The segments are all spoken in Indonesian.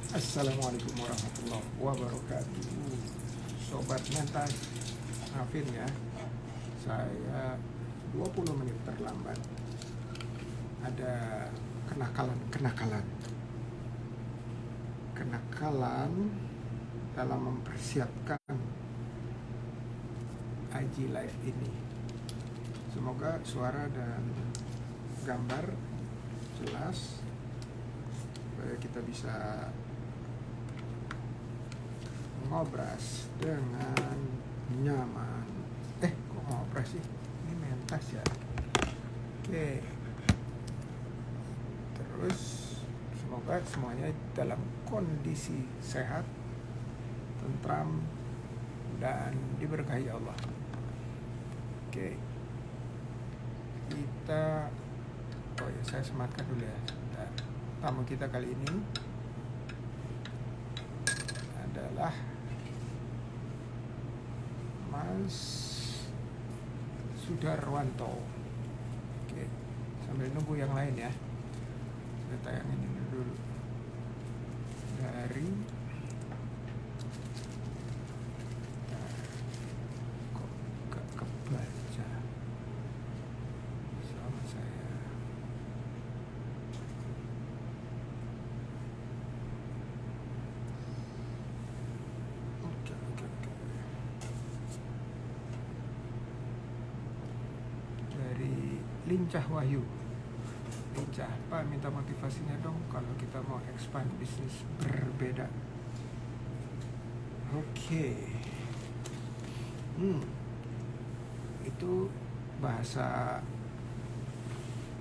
Assalamualaikum warahmatullahi wabarakatuh. Sobat mental, maafin ya, saya 20 menit terlambat. Ada kenakalan dalam mempersiapkan IG Live ini. Semoga suara dan gambar jelas supaya kita bisa ngobras dengan nyaman. Kok ngobras sih? Ini mentas ya. Oke. Terus semoga semuanya dalam kondisi sehat, tentram, dan diberkahi Allah. Oke. Saya sematkan dulu ya. Nah, tamu kita kali ini adalah Mas Sudarwanto. Oke, sambil nunggu yang lain ya, saya tayangin ini dulu dari kok gak kebaca sama saya. Oke. Dari Lincah Wahyu. Lincah, Pak, minta motivasinya dong kalau kita mau expand bisnis berbeda. Oke. Itu bahasa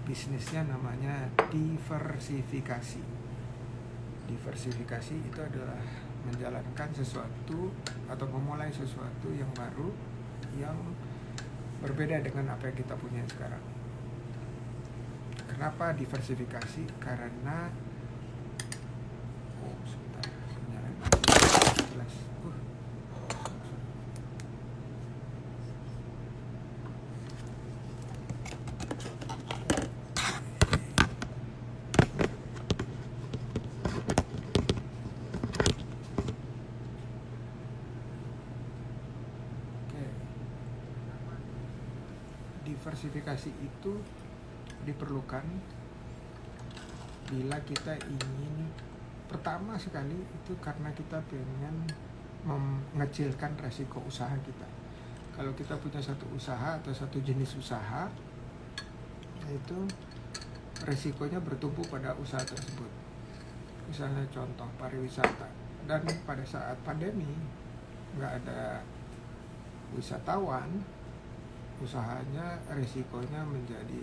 bisnisnya namanya diversifikasi. Diversifikasi itu adalah menjalankan sesuatu atau memulai sesuatu yang baru, yang berbeda dengan apa yang kita punya sekarang. Kenapa diversifikasi? Karena sebentar, nyalain lagi. Jelas. Diversifikasi itu diperlukan bila kita ingin, pertama sekali itu karena kita pengen mengecilkan resiko usaha kita. Kalau kita punya satu usaha atau satu jenis usaha, itu resikonya bertumpu pada usaha tersebut. Misalnya contoh pariwisata, dan pada saat pandemi nggak ada wisatawan, usahanya resikonya menjadi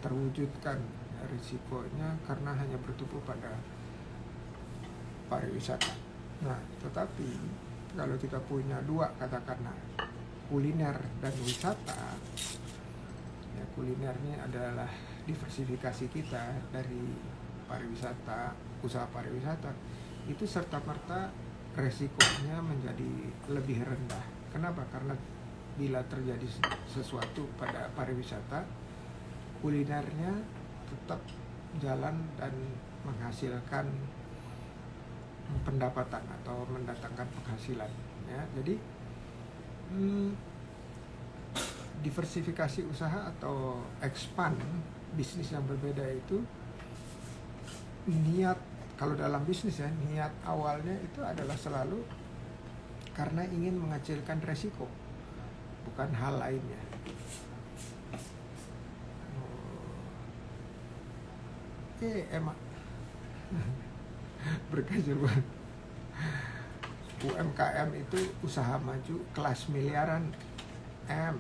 terwujudkan. Risikonya karena hanya bertumpu pada pariwisata. Nah, tetapi kalau kita punya dua, katakanlah kuliner dan wisata, ya, kulinernya adalah diversifikasi kita dari pariwisata, usaha pariwisata, itu serta-merta resikonya menjadi lebih rendah. Kenapa? Karena bila terjadi sesuatu pada pariwisata, kulinernya tetap jalan dan menghasilkan pendapatan atau mendatangkan penghasilan, ya. Jadi diversifikasi usaha atau expand bisnis yang berbeda itu, niat kalau dalam bisnis ya, niat awalnya itu adalah selalu karena ingin mengecilkan resiko, bukan hal lainnya. Emak berkaca banget. UMKM itu usaha maju kelas miliaran M.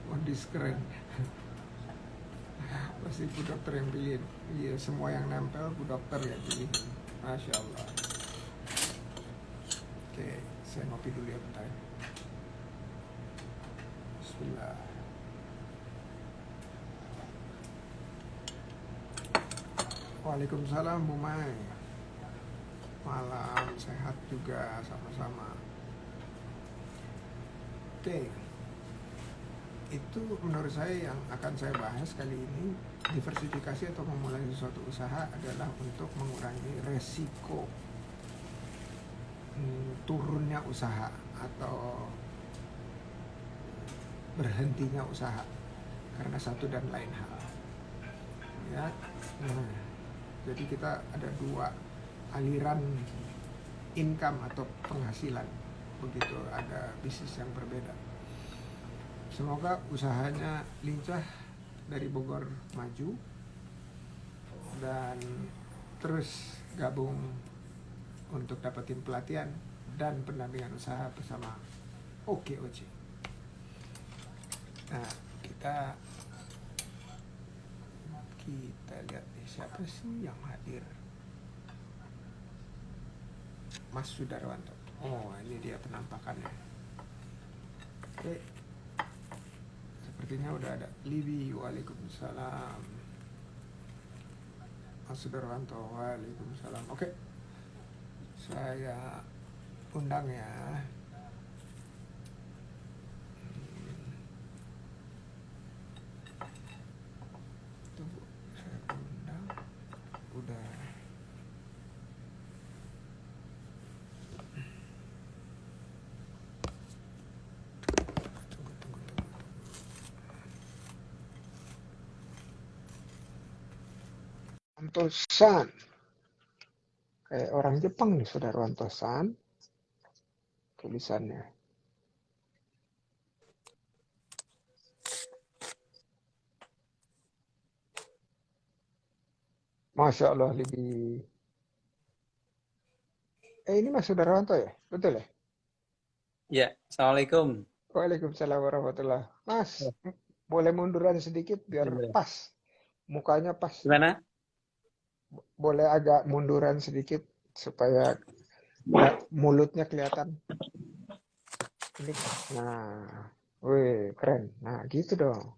Modis keren. Pasti Bu Dokter yang pilih. Iya, semua yang nempel Bu Dokter ya pilih. Masya Allah. Oke, saya ngopi dulu ya bentar. Bismillah. Waalaikumsalam Bu Mai. Malam sehat juga, sama-sama. Oke. itu menurut saya yang akan saya bahas kali ini. Diversifikasi atau memulai suatu usaha adalah untuk mengurangi resiko turunnya usaha atau berhentinya usaha karena satu dan lain hal, ya. Nah, jadi kita ada dua aliran income atau penghasilan, begitu ada bisnis yang berbeda. Semoga usahanya lincah dari Bogor maju dan terus gabung untuk dapetin pelatihan dan pendampingan usaha bersama OKOC. Nah, kita lihat nih, siapa sih yang hadir? Mas Sudarwanto. Oh, ini dia penampakannya. Oke, sepertinya udah ada. Libi, waalaikumsalam. Mas Sudarwanto, waalaikumsalam. Oke, saya undang ya. Tunggu, saya undang. Udah. Sudarwanto-san. Kayak orang Jepang nih, Sudarwanto-san. Tulisannya. Masya Allah, Libi. Ini Mas Sudarwanto ya? Betul ya? Ya, Assalamualaikum. Waalaikumsalam warahmatullah. Mas, Oh, boleh munduran sedikit biar Indra. pas. Mukanya pas. Gimana? Boleh agak munduran sedikit supaya mulutnya kelihatan. Ini, nah, wih, keren. Nah, gitu dong.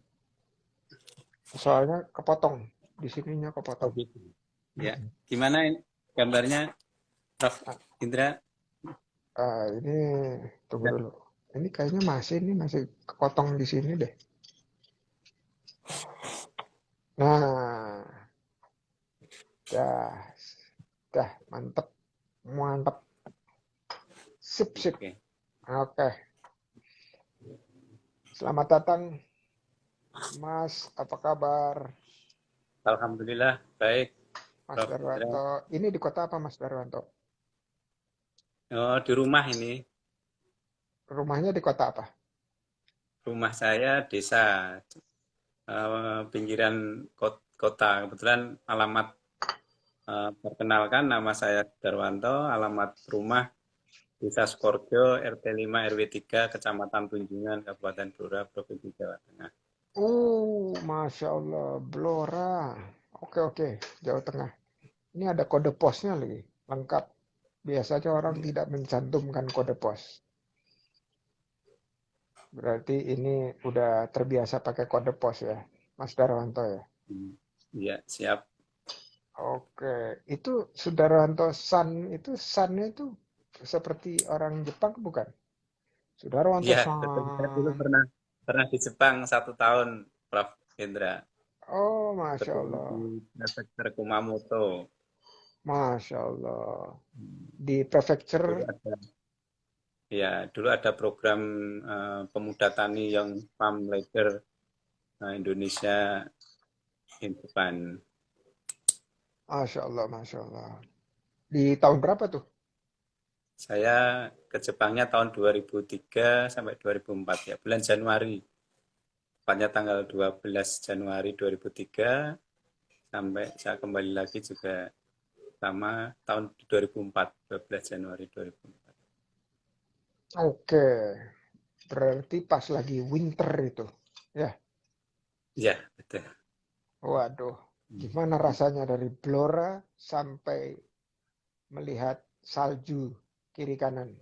Soalnya kepotong. Di sininya Oh kepotong. gitu. Ya, gimana ini gambarnya, Prof. Ah, Indra? ini tunggu Ya, dulu. Ini kayaknya masih kepotong di sini deh. Nah, dah, dah, mantep, mantep, sip, sip. oke. Oke, selamat datang, Mas. Apa kabar, Alhamdulillah, baik, Mas Prof. Indra. Darwanto? Ini di kota apa, Mas Darwanto? Oh, di rumah ini. Rumahnya di kota apa? Rumah saya desa, pinggiran kota. Kebetulan alamat perkenalkan, nama saya Darwanto, alamat rumah Desa Sukorjo, RT 5 RW 3, Kecamatan Tunjungan, Kabupaten Blora, Provinsi Jawa Tengah. Masya Allah, Blora. Oke, oke, Jawa Tengah. Ini ada kode posnya lagi, lengkap. Biasanya orang Ya. tidak mencantumkan kode pos. Berarti ini udah terbiasa pakai kode pos ya, Mas Darwanto ya. Iya, siap. Oke, itu Sudarwanto San itu Sannya itu seperti orang Jepang bukan? Sudarwanto Iya, betul. Saya dulu San. pernah di Jepang 1 tahun, Prof. Hendra. Oh, Masya Betul di Allah. Prefektur Kumamoto. Masya Allah. Hmm, Di prefecture. Dulu ada, ya, dulu ada program pemuda tani yang farm labor Indonesia in Japan. Masya Allah, Masya Allah. Di tahun berapa tuh? Saya ke Jepangnya tahun 2003 sampai 2004 ya, bulan Januari. Tepatnya tanggal 12 Januari 2003 sampai saya kembali lagi juga sama tahun 2004, 12 Januari 2004. Oke, berarti pas lagi winter itu. Ya, Ya, betul. waduh. Gimana rasanya dari Blora sampai melihat salju kiri kanan?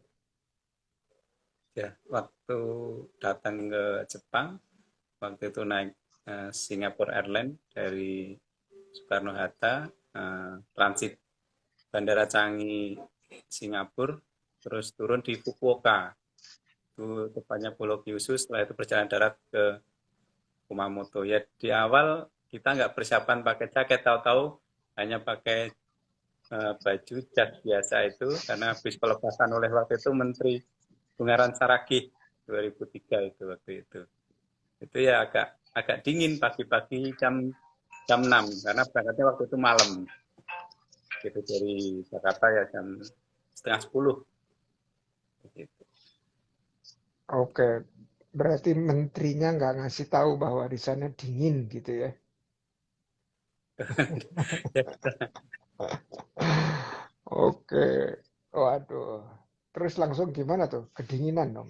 Ya, waktu datang ke Jepang, waktu itu naik Singapore Airlines dari Soekarno-Hatta, transit Bandara Changi, Singapura, terus turun di Fukuoka, itu tepatnya Pulau Kyushu, setelah itu perjalanan darat ke Kumamoto. Ya di awal kita nggak persiapan pakai jaket, tahu-tahu hanya pakai baju jas biasa itu karena habis pelepasan oleh waktu itu Menteri Bungaran Saragih 2003 itu waktu itu. Itu ya agak agak dingin pagi-pagi jam jam 6 karena berangkatnya waktu itu malam. Gitu dari Jakarta ya jam setengah 10 gitu. Oke, berarti menterinya nggak ngasih tahu bahwa di sana dingin gitu ya. Oke, waduh. Terus langsung gimana tuh? Kedinginan dong.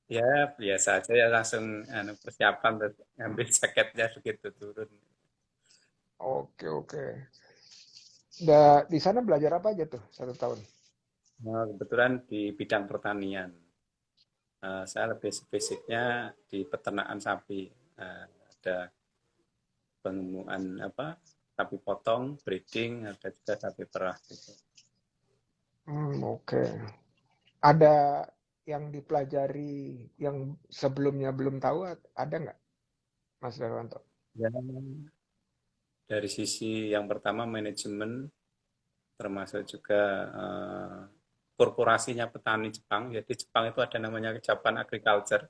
Ya biasa aja ya langsung persiapan terus ngambil jaketnya begitu turun. Oke, oke. Di sana belajar apa aja tuh 1 tahun? Nah, kebetulan di bidang pertanian. Saya lebih basicnya di peternakan sapi. Ada pengembangan sapi potong, breeding, ada juga sapi perah gitu. Oke. Ada yang dipelajari yang sebelumnya belum tahu, ada nggak, Mas Darwanto? Ya, dari sisi yang pertama manajemen, termasuk juga korporasinya petani Jepang. Jadi Jepang itu ada namanya Japan Agriculture.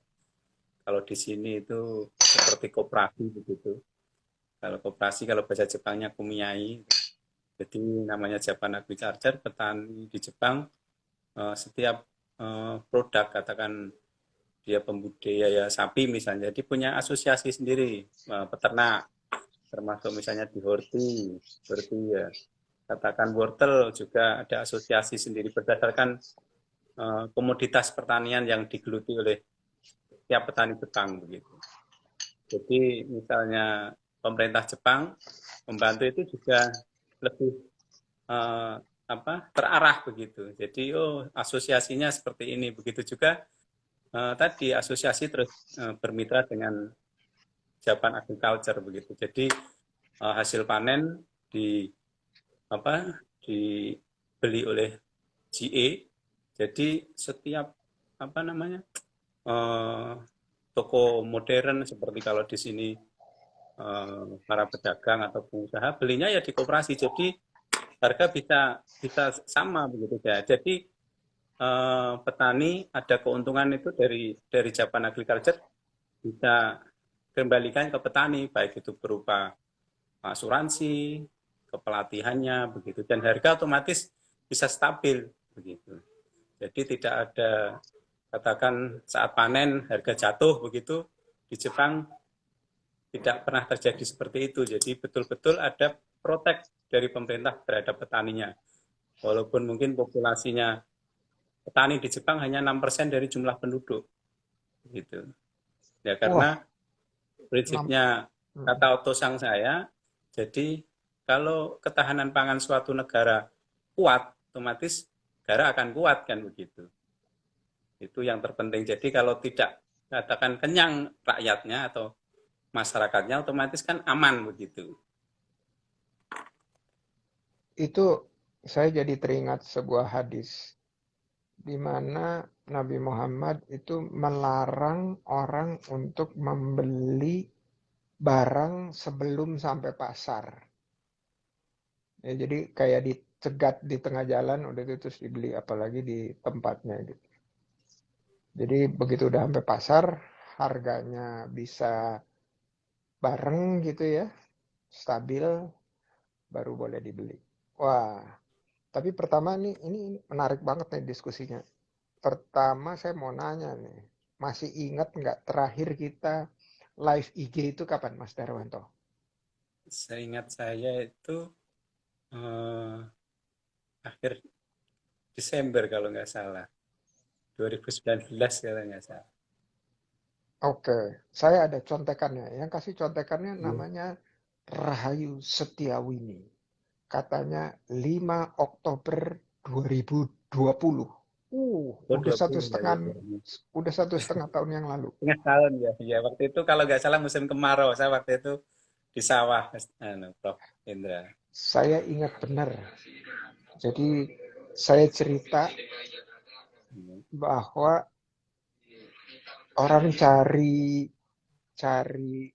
Kalau di sini itu seperti koperasi begitu. Kalau koperasi, kalau bahasa Jepangnya kumiai. Jadi namanya Japan Agriculture, petani di Jepang setiap produk katakan dia pembudidaya sapi misalnya, jadi punya asosiasi sendiri peternak, termasuk misalnya di horti ya, katakan wortel juga ada asosiasi sendiri berdasarkan komoditas pertanian yang digeluti oleh tiap petani Jepang begitu. Jadi misalnya pemerintah Jepang membantu itu juga lebih eh, terarah begitu. Jadi asosiasinya seperti ini. Begitu juga tadi asosiasi terus bermitra dengan Japan Agriculture begitu. Jadi hasil panen di dibeli oleh GA. Jadi setiap apa namanya toko modern seperti kalau di sini para pedagang atau pengusaha belinya ya di koperasi. Jadi harga bisa bisa sama begitu ya. Jadi petani ada keuntungan itu dari Japan Agriculture bisa kembalikan ke petani baik itu berupa asuransi, kepelatihannya begitu dan harga otomatis bisa stabil begitu. Jadi tidak ada katakan saat panen harga jatuh begitu di Jepang tidak pernah terjadi seperti itu. Jadi betul-betul ada protek dari pemerintah terhadap petaninya. Walaupun mungkin populasinya petani di Jepang hanya 6% dari jumlah penduduk. Gitu. Ya Wah, karena prinsipnya kata Otosang saya, jadi kalau ketahanan pangan suatu negara kuat, otomatis negara akan kuat kan begitu. Itu yang terpenting. Jadi kalau tidak katakan kenyang rakyatnya atau masyarakatnya, otomatis kan aman begitu. itu saya jadi teringat sebuah hadis di mana Nabi Muhammad itu melarang orang untuk membeli barang sebelum sampai pasar. Ya, jadi kayak dicegat di tengah jalan udah itu terus dibeli apalagi di tempatnya gitu. Jadi begitu udah sampai pasar harganya bisa bareng gitu ya, stabil baru boleh dibeli. Wah, tapi pertama nih ini menarik banget nih diskusinya. Pertama saya mau nanya nih, masih ingat nggak terakhir kita live IG itu kapan Mas Darwanto? Seingat saya itu eh, akhir Desember kalau nggak salah. 2019 kalau nggak salah. Oke, saya ada contekannya. Yang kasih contekannya Iya. namanya Rahayu Setiawini. Katanya 5 Oktober 2020. Oh, Udah satu 20 ya, setengah ya. udah 1,5 tahun yang lalu. Setengah tahun ya. Ya, waktu itu kalau nggak salah musim kemarau. Saya waktu itu di sawah, Prof. Indra. Saya ingat benar. Jadi saya cerita Hmm. bahwa orang cari cari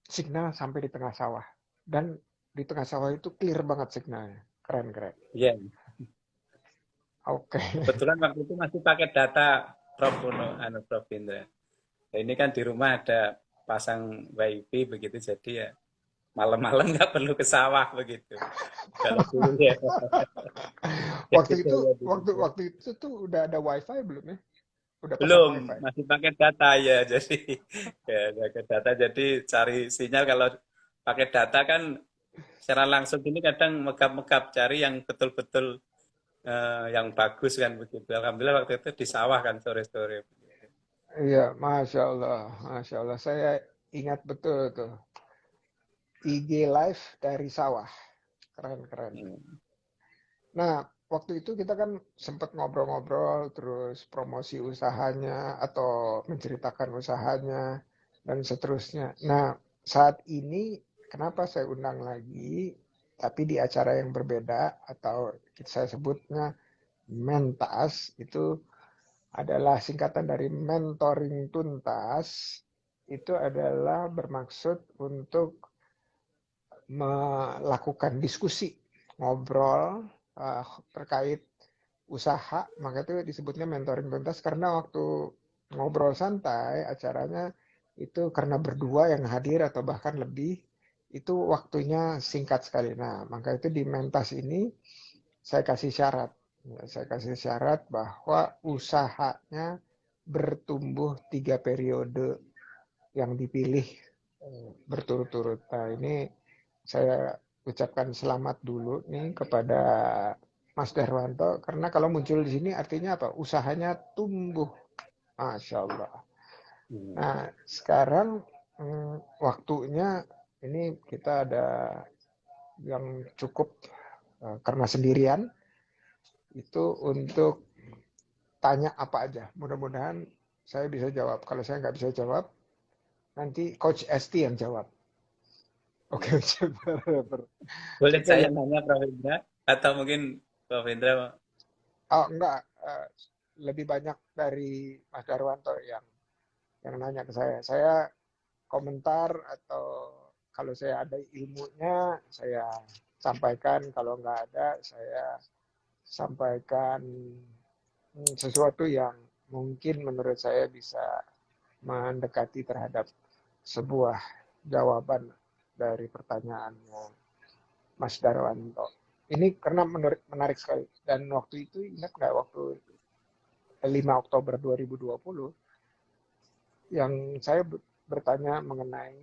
signal sampai di tengah sawah. Dan di tengah sawah itu clear banget signalnya. Keren. Iya, Oke. kebetulan waktu itu masih pakai data Prof. Prof. Indra. Nah, ini kan di rumah ada pasang WiFi begitu, jadi ya malam-malam nggak perlu ke sawah begitu. Kalau dulu ya, jadi Waktu itu, saya dulu waktu ya. waktu itu tuh udah ada WiFi belum ya? Udah pasang Belum, WiFi. masih pakai data ya, jadi ya pakai data, jadi cari sinyal kalau pakai data kan secara langsung ini kadang megap-megap cari yang betul-betul yang bagus kan begitu. Alhamdulillah waktu itu di sawah kan sore-sore. Iya, Masya Allah. Saya ingat betul tuh. IG live dari sawah. Keren. Hmm. Nah, waktu itu kita kan sempat ngobrol-ngobrol, terus promosi usahanya atau menceritakan usahanya dan seterusnya. Nah, saat ini kenapa saya undang lagi, tapi di acara yang berbeda atau saya sebutnya Mentas, itu adalah singkatan dari mentoring tuntas. Itu adalah bermaksud untuk melakukan diskusi, ngobrol terkait usaha, maka itu disebutnya mentoring tuntas karena waktu ngobrol santai acaranya itu karena berdua yang hadir atau bahkan lebih, itu waktunya singkat sekali. Nah, maka itu di mentas ini saya kasih syarat. Ya, saya kasih syarat bahwa usahanya bertumbuh 3 periode yang dipilih berturut-turut. Nah, ini saya ucapkan selamat dulu nih kepada Mas Darwanto karena kalau muncul di sini artinya apa? Usahanya tumbuh, Masya Allah. Hmm. Nah, sekarang waktunya ini kita ada yang cukup karena sendirian itu untuk tanya apa aja. Mudah-mudahan saya bisa jawab. Kalau saya nggak bisa jawab, nanti Coach Esti yang jawab. Oke, Boleh Oke, saya nanya Prof. Indra? Atau mungkin Prof. Indra, oh enggak, lebih banyak dari Mas Darwanto yang nanya ke saya. Saya komentar atau kalau saya ada ilmunya saya sampaikan, kalau nggak ada saya sampaikan sesuatu yang mungkin menurut saya bisa mendekati terhadap sebuah jawaban dari pertanyaannya Mas Darwanto. Ini karena menarik sekali. Dan waktu itu ingat nggak waktu 5 Oktober 2020 yang saya bertanya mengenai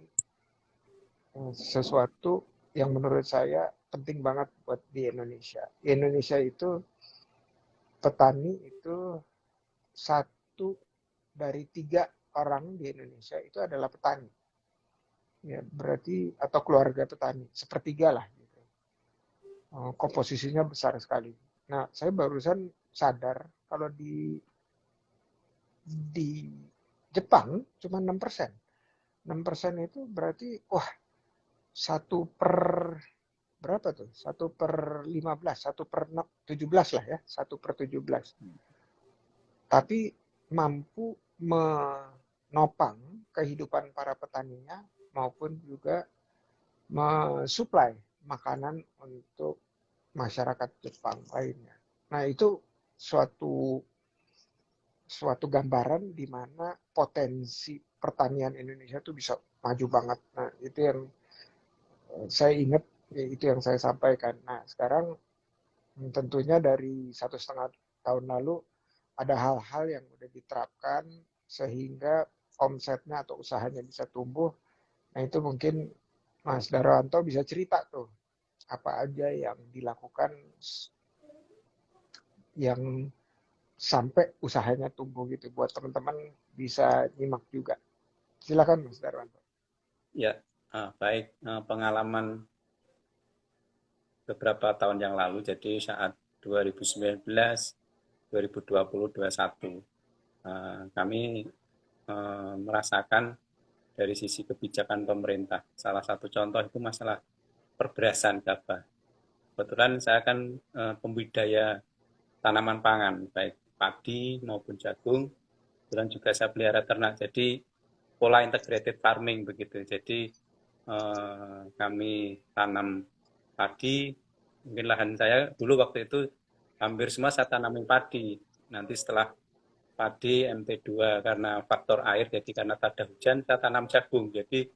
sesuatu yang menurut saya penting banget buat di Indonesia. Di Indonesia itu petani itu 1 dari 3 orang di Indonesia itu adalah petani. Ya, berarti atau keluarga petani, sepertiga lah. Gitu. Komposisinya besar sekali. Nah, saya barusan sadar kalau di Jepang cuma 6%. 6% itu berarti wah 1/15, 1/17 lah ya, 1/17. Tapi mampu menopang kehidupan para petaninya maupun juga mensuplai makanan untuk masyarakat Jepang lainnya. Nah, itu suatu suatu gambaran di mana potensi pertanian Indonesia itu bisa maju banget. Nah, itu yang saya ingat, itu yang saya sampaikan. Nah, sekarang tentunya dari 1,5 tahun lalu ada hal-hal yang udah diterapkan sehingga omsetnya atau usahanya bisa tumbuh. Nah, itu mungkin Mas Darwanto bisa cerita tuh apa aja yang dilakukan yang sampai usahanya tumbuh gitu buat teman-teman bisa nyimak juga. Silakan Mas Darwanto. ya baik, pengalaman beberapa tahun yang lalu, jadi saat 2019, 2020, 2021, kami merasakan dari sisi kebijakan pemerintah. Salah satu contoh itu masalah perberasan gabah. Kebetulan saya kan pembudidaya tanaman pangan, baik padi maupun jagung, dan juga saya pelihara ternak. Jadi pola integrated farming begitu. Jadi kami tanam padi, mungkin lahan saya dulu waktu itu hampir semua saya tanamin padi. Nanti setelah padi MT2 karena faktor air, jadi karena tak ada hujan saya tanam jagung. Jadi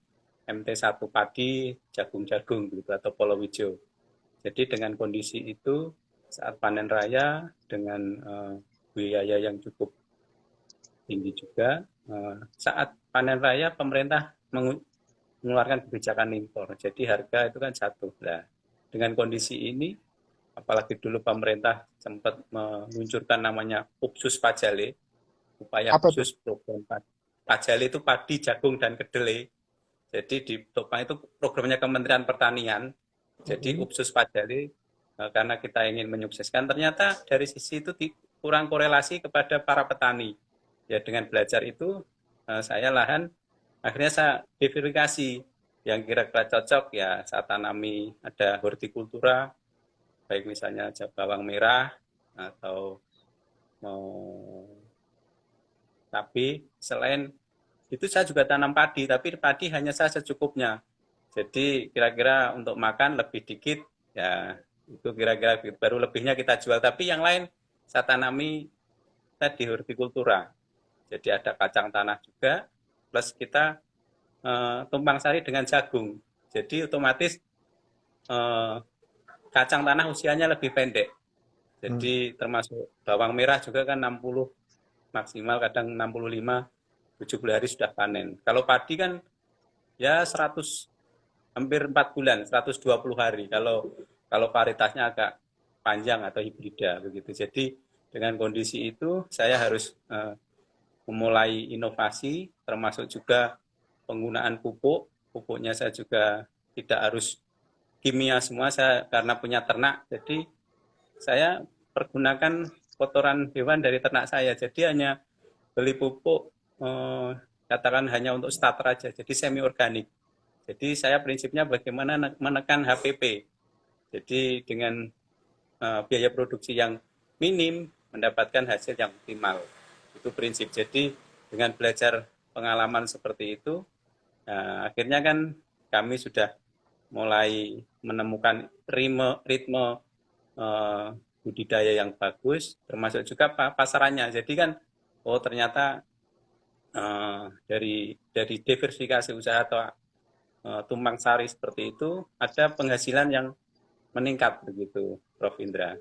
MT1 padi, jagung-jagung gitu atau palawija. Jadi dengan kondisi itu saat panen raya dengan biaya yang cukup tinggi juga, saat panen raya pemerintah mengeluarkan kebijakan impor. Jadi harga itu kan jatuh. Nah, dengan kondisi ini, apalagi dulu pemerintah sempat meluncurkan namanya Upsus Pajale, upaya Apa tuh? khusus program Pajale itu padi, jagung, dan kedelai. Jadi di Topang itu programnya Kementerian Pertanian. Jadi Upsus Pajale karena kita ingin menyukseskan, ternyata dari sisi itu kurang korelasi kepada para petani. Ya dengan belajar itu saya lahan akhirnya saya verifikasi yang kira-kira cocok ya saya tanami ada hortikultura, baik misalnya bawang merah atau tapi selain itu saya juga tanam padi, tapi padi hanya saya secukupnya. Jadi kira-kira untuk makan lebih dikit, ya itu kira-kira baru lebihnya kita jual. Tapi yang lain saya tanami tadi hortikultura. Jadi ada kacang tanah juga, plus kita tumpang sari dengan jagung. Jadi otomatis kacang tanah usianya lebih pendek. Jadi termasuk bawang merah juga kan 60 maksimal, kadang 65, 70 hari sudah panen. Kalau padi kan ya 100, hampir 4 bulan, 120 hari. Kalau varietasnya agak panjang atau hibrida begitu. Jadi dengan kondisi itu saya harus memulai inovasi, termasuk juga penggunaan pupuk. Pupuknya saya juga tidak harus kimia semua, saya karena punya ternak, jadi saya pergunakan kotoran hewan dari ternak saya. Jadi hanya beli pupuk katakan hanya untuk starter aja, jadi semi organik. Jadi saya prinsipnya bagaimana menekan HPP. Jadi dengan biaya produksi yang minim mendapatkan hasil yang optimal. Itu prinsip. Jadi dengan belajar pengalaman seperti itu, akhirnya kan kami sudah mulai menemukan ritme budidaya yang bagus, termasuk juga pasarannya. Jadi kan, oh ternyata dari diversifikasi usaha atau tumpang sari seperti itu ada penghasilan yang meningkat begitu, Prof. Indra.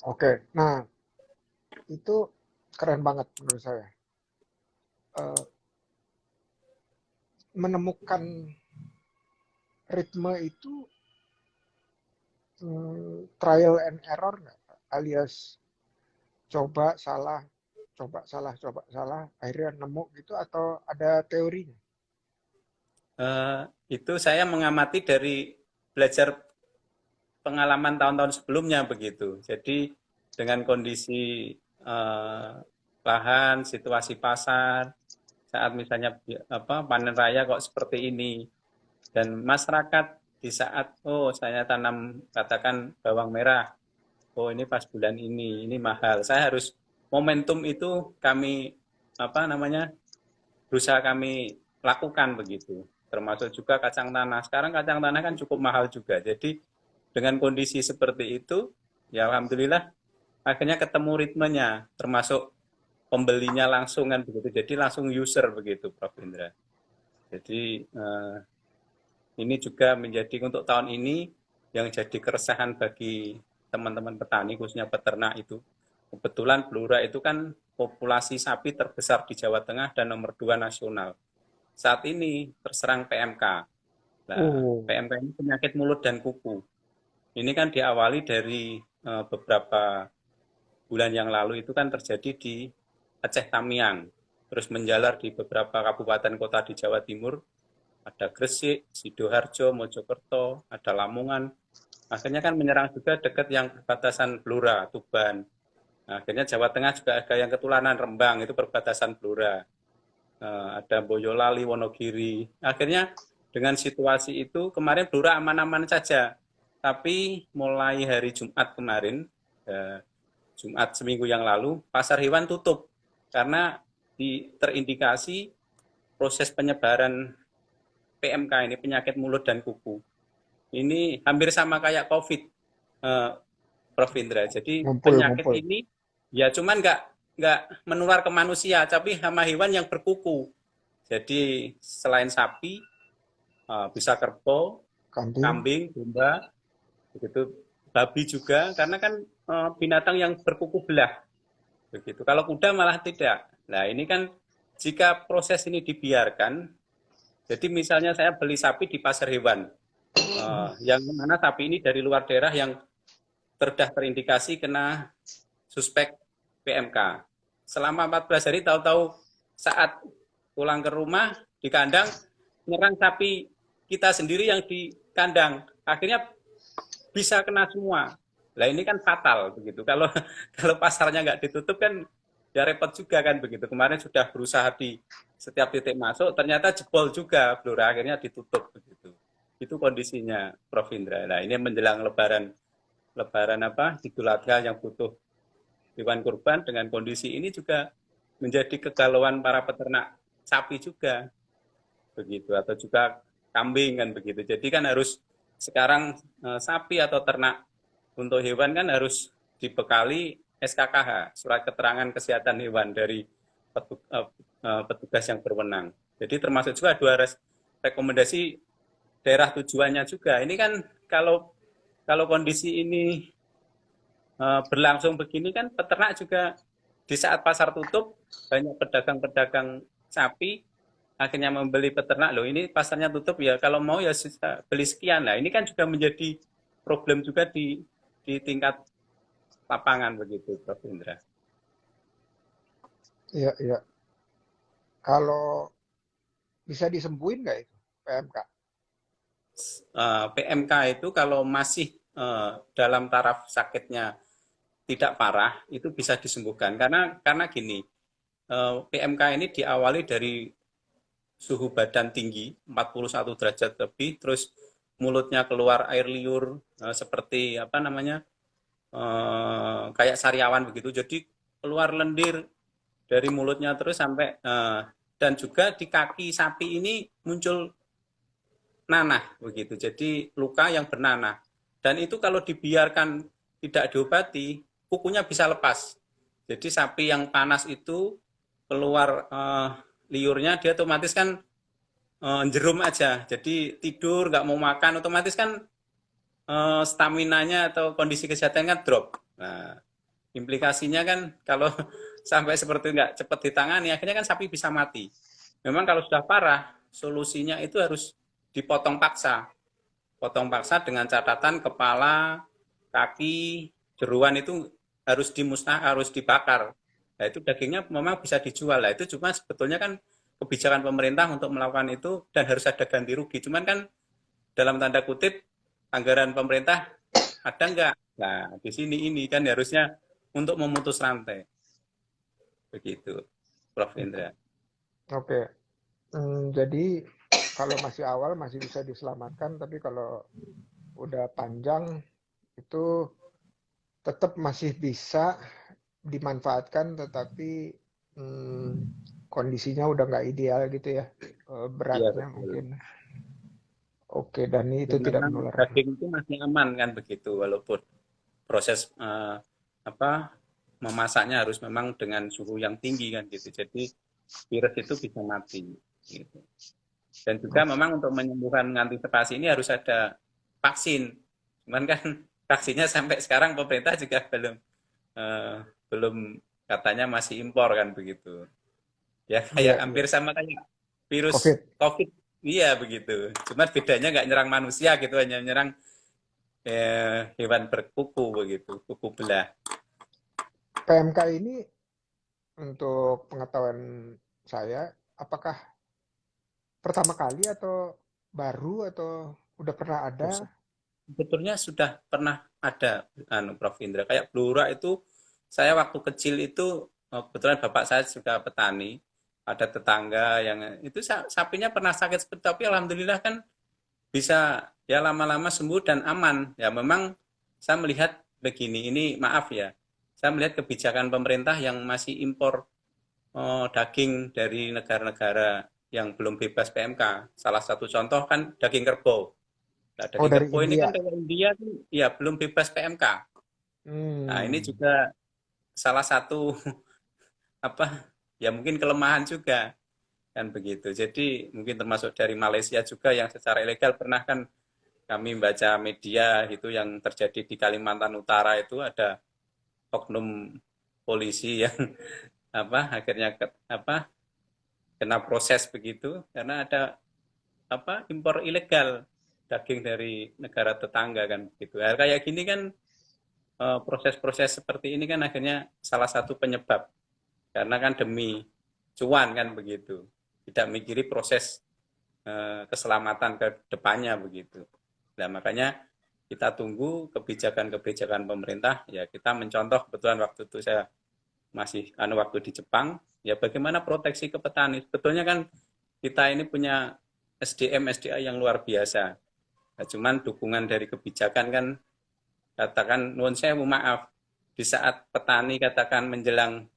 Oke, nah itu keren banget menurut saya. Menemukan ritme itu trial and error nggak? Alias coba salah, coba salah, akhirnya nemu gitu atau ada teorinya? Itu saya mengamati dari belajar pengalaman tahun-tahun sebelumnya begitu. Jadi dengan kondisi lahan, situasi pasar, saat misalnya panen raya kok seperti ini, dan masyarakat di saat saya tanam katakan bawang merah, ini pas bulan ini mahal, saya harus momentum itu kami berusaha kami lakukan begitu. Termasuk juga kacang tanah. Sekarang kacang tanah kan cukup mahal juga. Jadi dengan kondisi seperti itu, ya alhamdulillah akhirnya ketemu ritmenya, termasuk pembelinya langsung kan begitu. Jadi langsung user begitu, Prof. Indra. Jadi ini juga menjadi untuk tahun ini yang jadi keresahan bagi teman-teman petani, khususnya peternak itu. Kebetulan Blora itu kan populasi sapi terbesar di Jawa Tengah dan nomor 2 nasional. Saat ini terserang PMK. Nah, PMK ini penyakit mulut dan kuku. Ini kan diawali dari beberapa bulan yang lalu itu kan terjadi di Aceh Tamiang, terus menjalar di beberapa kabupaten kota di Jawa Timur, ada Gresik, Sidoarjo, Mojokerto, ada Lamongan. Akhirnya kan menyerang juga dekat yang perbatasan Blora, Tuban. Nah, akhirnya Jawa Tengah juga ada yang ketulanan Rembang, itu perbatasan Blora. Ada Boyolali, Wonogiri. Akhirnya dengan situasi itu kemarin Blora aman-aman saja. Tapi mulai hari Jumat kemarin, Jumat seminggu yang lalu, pasar hewan tutup. Karena terindikasi proses penyebaran PMK ini, penyakit mulut dan kuku, ini hampir sama kayak COVID, eh, Prof. Indra. Jadi penyakit Ngumpul-ngumpul. ini ya cuman nggak menular ke manusia, tapi sama hewan yang berkuku. Jadi selain sapi, bisa kerbau, Kambing. kambing, domba, begitu, babi juga, karena kan binatang yang berkuku belah, begitu. Kalau kuda malah tidak. Nah ini kan jika proses ini dibiarkan, jadi misalnya saya beli sapi di pasar hewan, yang mana sapi ini dari luar daerah yang terindikasi kena suspek PMK. Selama 14 hari tahu-tahu saat pulang ke rumah di kandang nyerang sapi kita sendiri yang di kandang. Akhirnya bisa kena semua. Lah ini kan fatal begitu. Kalau kalau pasarnya nggak ditutup kan ya repot juga kan begitu. Kemarin sudah berusaha di setiap titik masuk, ternyata jebol juga, Blora, akhirnya ditutup begitu. Itu kondisinya, Prof. Indra. Nah ini menjelang Lebaran, apa, Idul Adha yang butuh hewan kurban, dengan kondisi ini juga menjadi kegalauan para peternak sapi juga begitu, atau juga kambing kan begitu. Jadi kan harus sekarang sapi atau ternak untuk hewan kan harus dibekali SKKH, surat keterangan kesehatan hewan, dari petugas yang berwenang. Jadi termasuk juga dua rekomendasi daerah tujuannya juga. Ini kan kalau kondisi ini berlangsung begini kan peternak juga di saat pasar tutup banyak pedagang-pedagang sapi akhirnya membeli peternak, loh ini pasarnya tutup ya, kalau mau ya beli sekian. Nah ini kan juga menjadi problem juga di tingkat lapangan begitu, Prof. Indra. Iya, iya. Kalau bisa disembuhin nggak itu PMK? PMK itu kalau masih dalam taraf sakitnya tidak parah itu bisa disembuhkan, karena gini, PMK ini diawali dari suhu badan tinggi 41 derajat lebih, terus mulutnya keluar air liur seperti apa namanya, kayak sariawan begitu, jadi keluar lendir dari mulutnya terus sampai dan juga di kaki sapi ini muncul nanah begitu, jadi luka yang bernanah, dan itu kalau dibiarkan tidak diobati kukunya bisa lepas. Jadi sapi yang panas itu keluar liurnya, dia otomatis kan jerum aja, jadi tidur nggak mau makan, otomatis kan staminanya atau kondisi kesehatan kan drop. Nah, implikasinya kan kalau sampai seperti nggak cepat ditangani, akhirnya kan sapi bisa mati. Memang kalau sudah parah, solusinya itu harus dipotong paksa. Potong paksa dengan catatan kepala, kaki, jeruan itu harus dibakar. Nah, itu dagingnya memang bisa dijual. Nah, itu cuma sebetulnya kan kebijakan pemerintah untuk melakukan itu dan harus ada ganti rugi. Cuman kan dalam tanda kutip anggaran pemerintah ada nggak? Nah, di sini ini kan harusnya untuk memutus rantai. Begitu, Prof. Indra. Oke. Jadi kalau masih awal masih bisa diselamatkan, tapi kalau udah panjang itu tetap masih bisa dimanfaatkan, tetapi kondisinya udah nggak ideal gitu ya, Iya, beratnya betul. mungkin. Oke, dan itu Dan tidak memang menular. daging itu masih aman kan begitu, walaupun proses apa memasaknya harus memang dengan suhu yang tinggi kan gitu. Jadi virus itu bisa mati gitu. Dan juga memang untuk menyembuhkan mengantisipasi ini harus ada vaksin. Cuman kan vaksinnya sampai sekarang pemerintah juga belum katanya masih impor kan begitu. Ya Iya, kayak iya. hampir sama kayak virus COVID. COVID. Iya begitu. Cuma bedanya nggak nyerang manusia gitu, hanya nyerang hewan berkuku begitu, kuku belah. PMK ini untuk pengetahuan saya, apakah pertama kali atau baru atau udah pernah ada? Sebetulnya sudah pernah ada, Prof. Indra. Kayak Blora itu, saya waktu kecil itu, kebetulan bapak saya juga petani, ada tetangga yang itu sapinya pernah sakit seperti, tapi alhamdulillah kan bisa ya lama-lama sembuh dan aman. Ya memang saya melihat begini, ini maaf ya, saya melihat kebijakan pemerintah yang masih impor daging dari negara-negara yang belum bebas PMK. Salah satu contoh kan daging kerbau. Nah, Oh, daging dari kerbau ini India. kan dari India kan ya belum bebas PMK. Nah, ini Hmm. juga salah satu apa ya mungkin kelemahan juga kan begitu. Jadi mungkin termasuk dari Malaysia juga yang secara ilegal pernah kan kami baca media itu yang terjadi di Kalimantan Utara itu ada oknum polisi yang akhirnya kena proses begitu karena ada impor ilegal daging dari negara tetangga kan begitu. Nah, kayak gini kan proses-proses seperti ini kan akhirnya salah satu penyebab karena kan demi cuan kan begitu. Tidak mikiri proses keselamatan ke depannya begitu. Nah, makanya kita tunggu kebijakan-kebijakan pemerintah. Ya, kita mencontoh kebetulan waktu itu saya masih waktu di Jepang, ya bagaimana proteksi ke petani. Sebetulnya kan kita ini punya SDM SDA yang luar biasa. Nah, cuman dukungan dari kebijakan kan katakan nuwun sewu maaf di saat petani katakan menjelang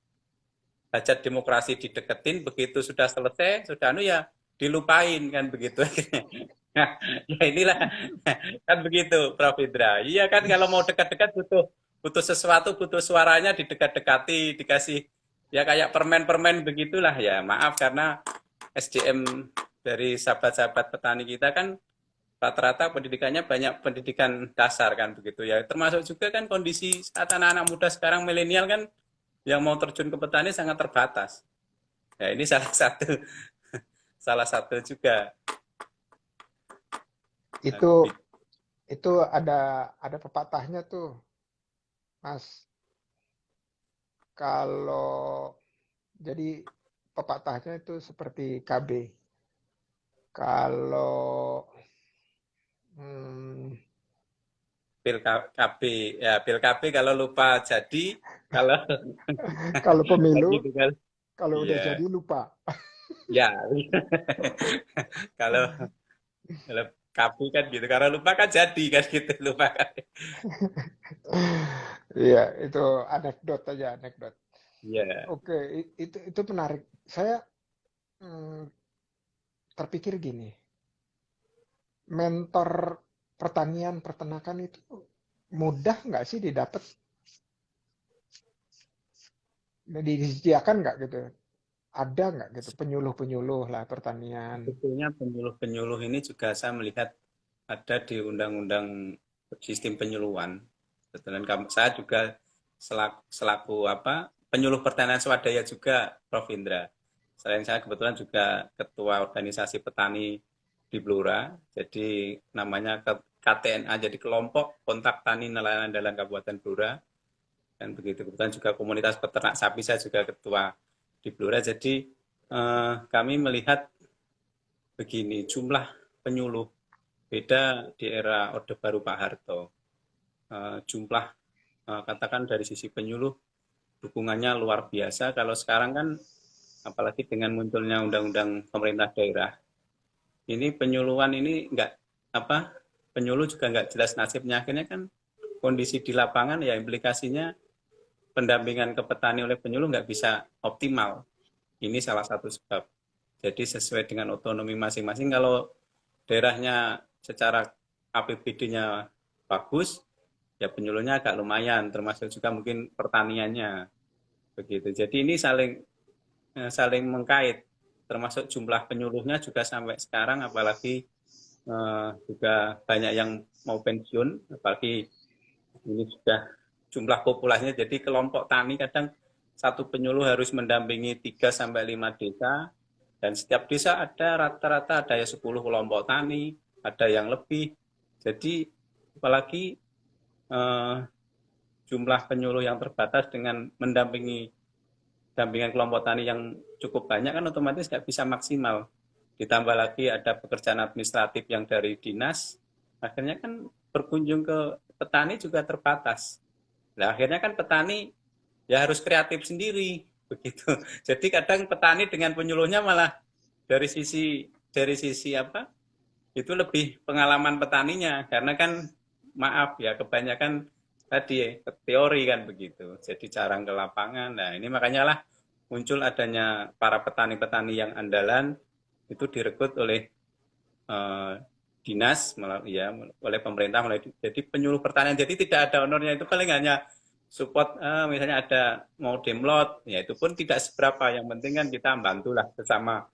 hajat demokrasi dideketin begitu sudah selesai sudah ya dilupain kan begitu nah, ya inilah kan begitu Prof Indra. Iya kan kalau mau dekat-dekat butuh butuh sesuatu butuh suaranya didekat-dekati dikasih ya kayak permen-permen begitulah ya maaf karena SDM dari sahabat-sahabat petani kita kan rata-rata pendidikannya banyak pendidikan dasar kan begitu ya termasuk juga kan kondisi saat anak-anak muda sekarang milenial kan yang mau terjun ke petani sangat terbatas. Ya ini salah satu juga. Itu itu ada pepatahnya tuh, Mas. Kalau jadi pepatahnya itu seperti KB. Kalau hmm, Pil KB ya pil KB kalau lupa jadi kalau kalau pemilu gitu kan. kalau udah Iya, jadi lupa. ya. kalau kalau KB kan gitu. Karena lupa kan jadi kan gitu lupa kan. Iya, itu anekdot aja, anekdot. Iya, Oke, itu menarik. Saya mm, terpikir gini, mentor pertanian peternakan itu mudah nggak sih didapat? Disediakan nggak gitu? Ada nggak gitu penyuluh-penyuluh lah pertanian? sebetulnya penyuluh-penyuluh ini juga saya melihat ada di undang-undang sistem penyuluhan. Dan saya juga selaku penyuluh pertanian swadaya juga Prof Indra. Selain saya kebetulan juga ketua organisasi petani di Blora, jadi namanya KTNA, jadi kelompok kontak tani nelayan andalan Kabupaten Blora. Dan begitu kebetulan juga komunitas peternak sapi saya juga ketua di Blora. Jadi kami melihat begini, jumlah penyuluh beda di era Orde Baru Pak Harto. Jumlah katakan dari sisi penyuluh dukungannya luar biasa. Kalau sekarang kan apalagi dengan munculnya undang-undang pemerintah daerah, ini penyuluhan ini enggak penyuluh juga enggak jelas nasibnya. Akhirnya kan kondisi di lapangan ya implikasinya pendampingan ke petani oleh penyuluh nggak bisa optimal. Ini salah satu sebab. Jadi sesuai dengan otonomi masing-masing. Kalau daerahnya secara APBD-nya bagus, ya penyuluhnya agak lumayan, termasuk juga mungkin pertaniannya begitu. Jadi ini saling mengkait, termasuk jumlah penyuluhnya juga sampai sekarang, apalagi juga banyak yang mau pensiun, apalagi ini sudah jumlah populasinya. Jadi kelompok tani kadang satu penyuluh harus mendampingi 3 sampai 5 desa dan setiap desa ada rata-rata ada ya 10 kelompok tani, ada yang lebih. Jadi apalagi eh, jumlah penyuluh yang terbatas dengan mendampingi dampingan kelompok tani yang cukup banyak kan otomatis nggak bisa maksimal. Ditambah lagi ada pekerjaan administratif yang dari dinas, akhirnya kan berkunjung ke petani juga terbatas. Nah, akhirnya kan petani ya harus kreatif sendiri begitu. Jadi kadang petani dengan penyuluhnya malah dari sisi itu lebih pengalaman petaninya karena kan maaf ya kebanyakan tadi teori kan begitu. Jadi jarang ke lapangan. Nah, ini makanya lah muncul adanya para petani-petani yang andalan itu direkrut oleh dinas ya, oleh pemerintah jadi penyuluh pertanian. Jadi tidak ada honornya, itu paling hanya support, misalnya ada mau demlot, ya itu pun tidak seberapa. Yang penting kan kita bantulah bersama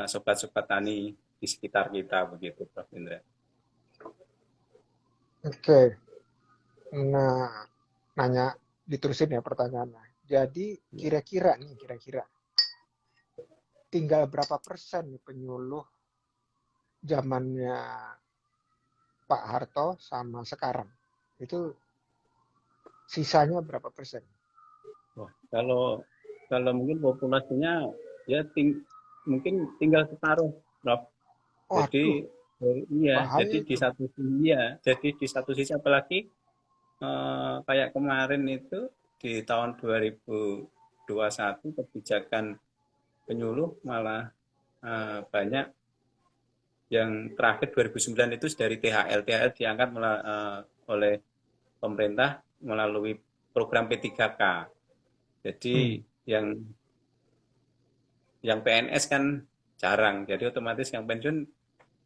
sobat-sobat tani di sekitar kita begitu, Prof. Indra. Oke, nah nanya diterusin ya pertanyaannya. Jadi kira-kira tinggal berapa persen nih penyuluh zamannya Pak Harto sama sekarang? Itu sisanya berapa persen? Wah, kalau mungkin populasinya ya mungkin tinggal separuh, Prof. Waduh, Jadi iya, bahaya jadi di itu. satu sisi ya, jadi di satu sisi apalagi kayak kemarin itu di tahun 2021 kebijakan penyuluh malah banyak yang terakhir 2009 itu dari THL. THL diangkat oleh pemerintah melalui program P3K. Jadi yang PNS kan jarang, jadi otomatis yang pensiun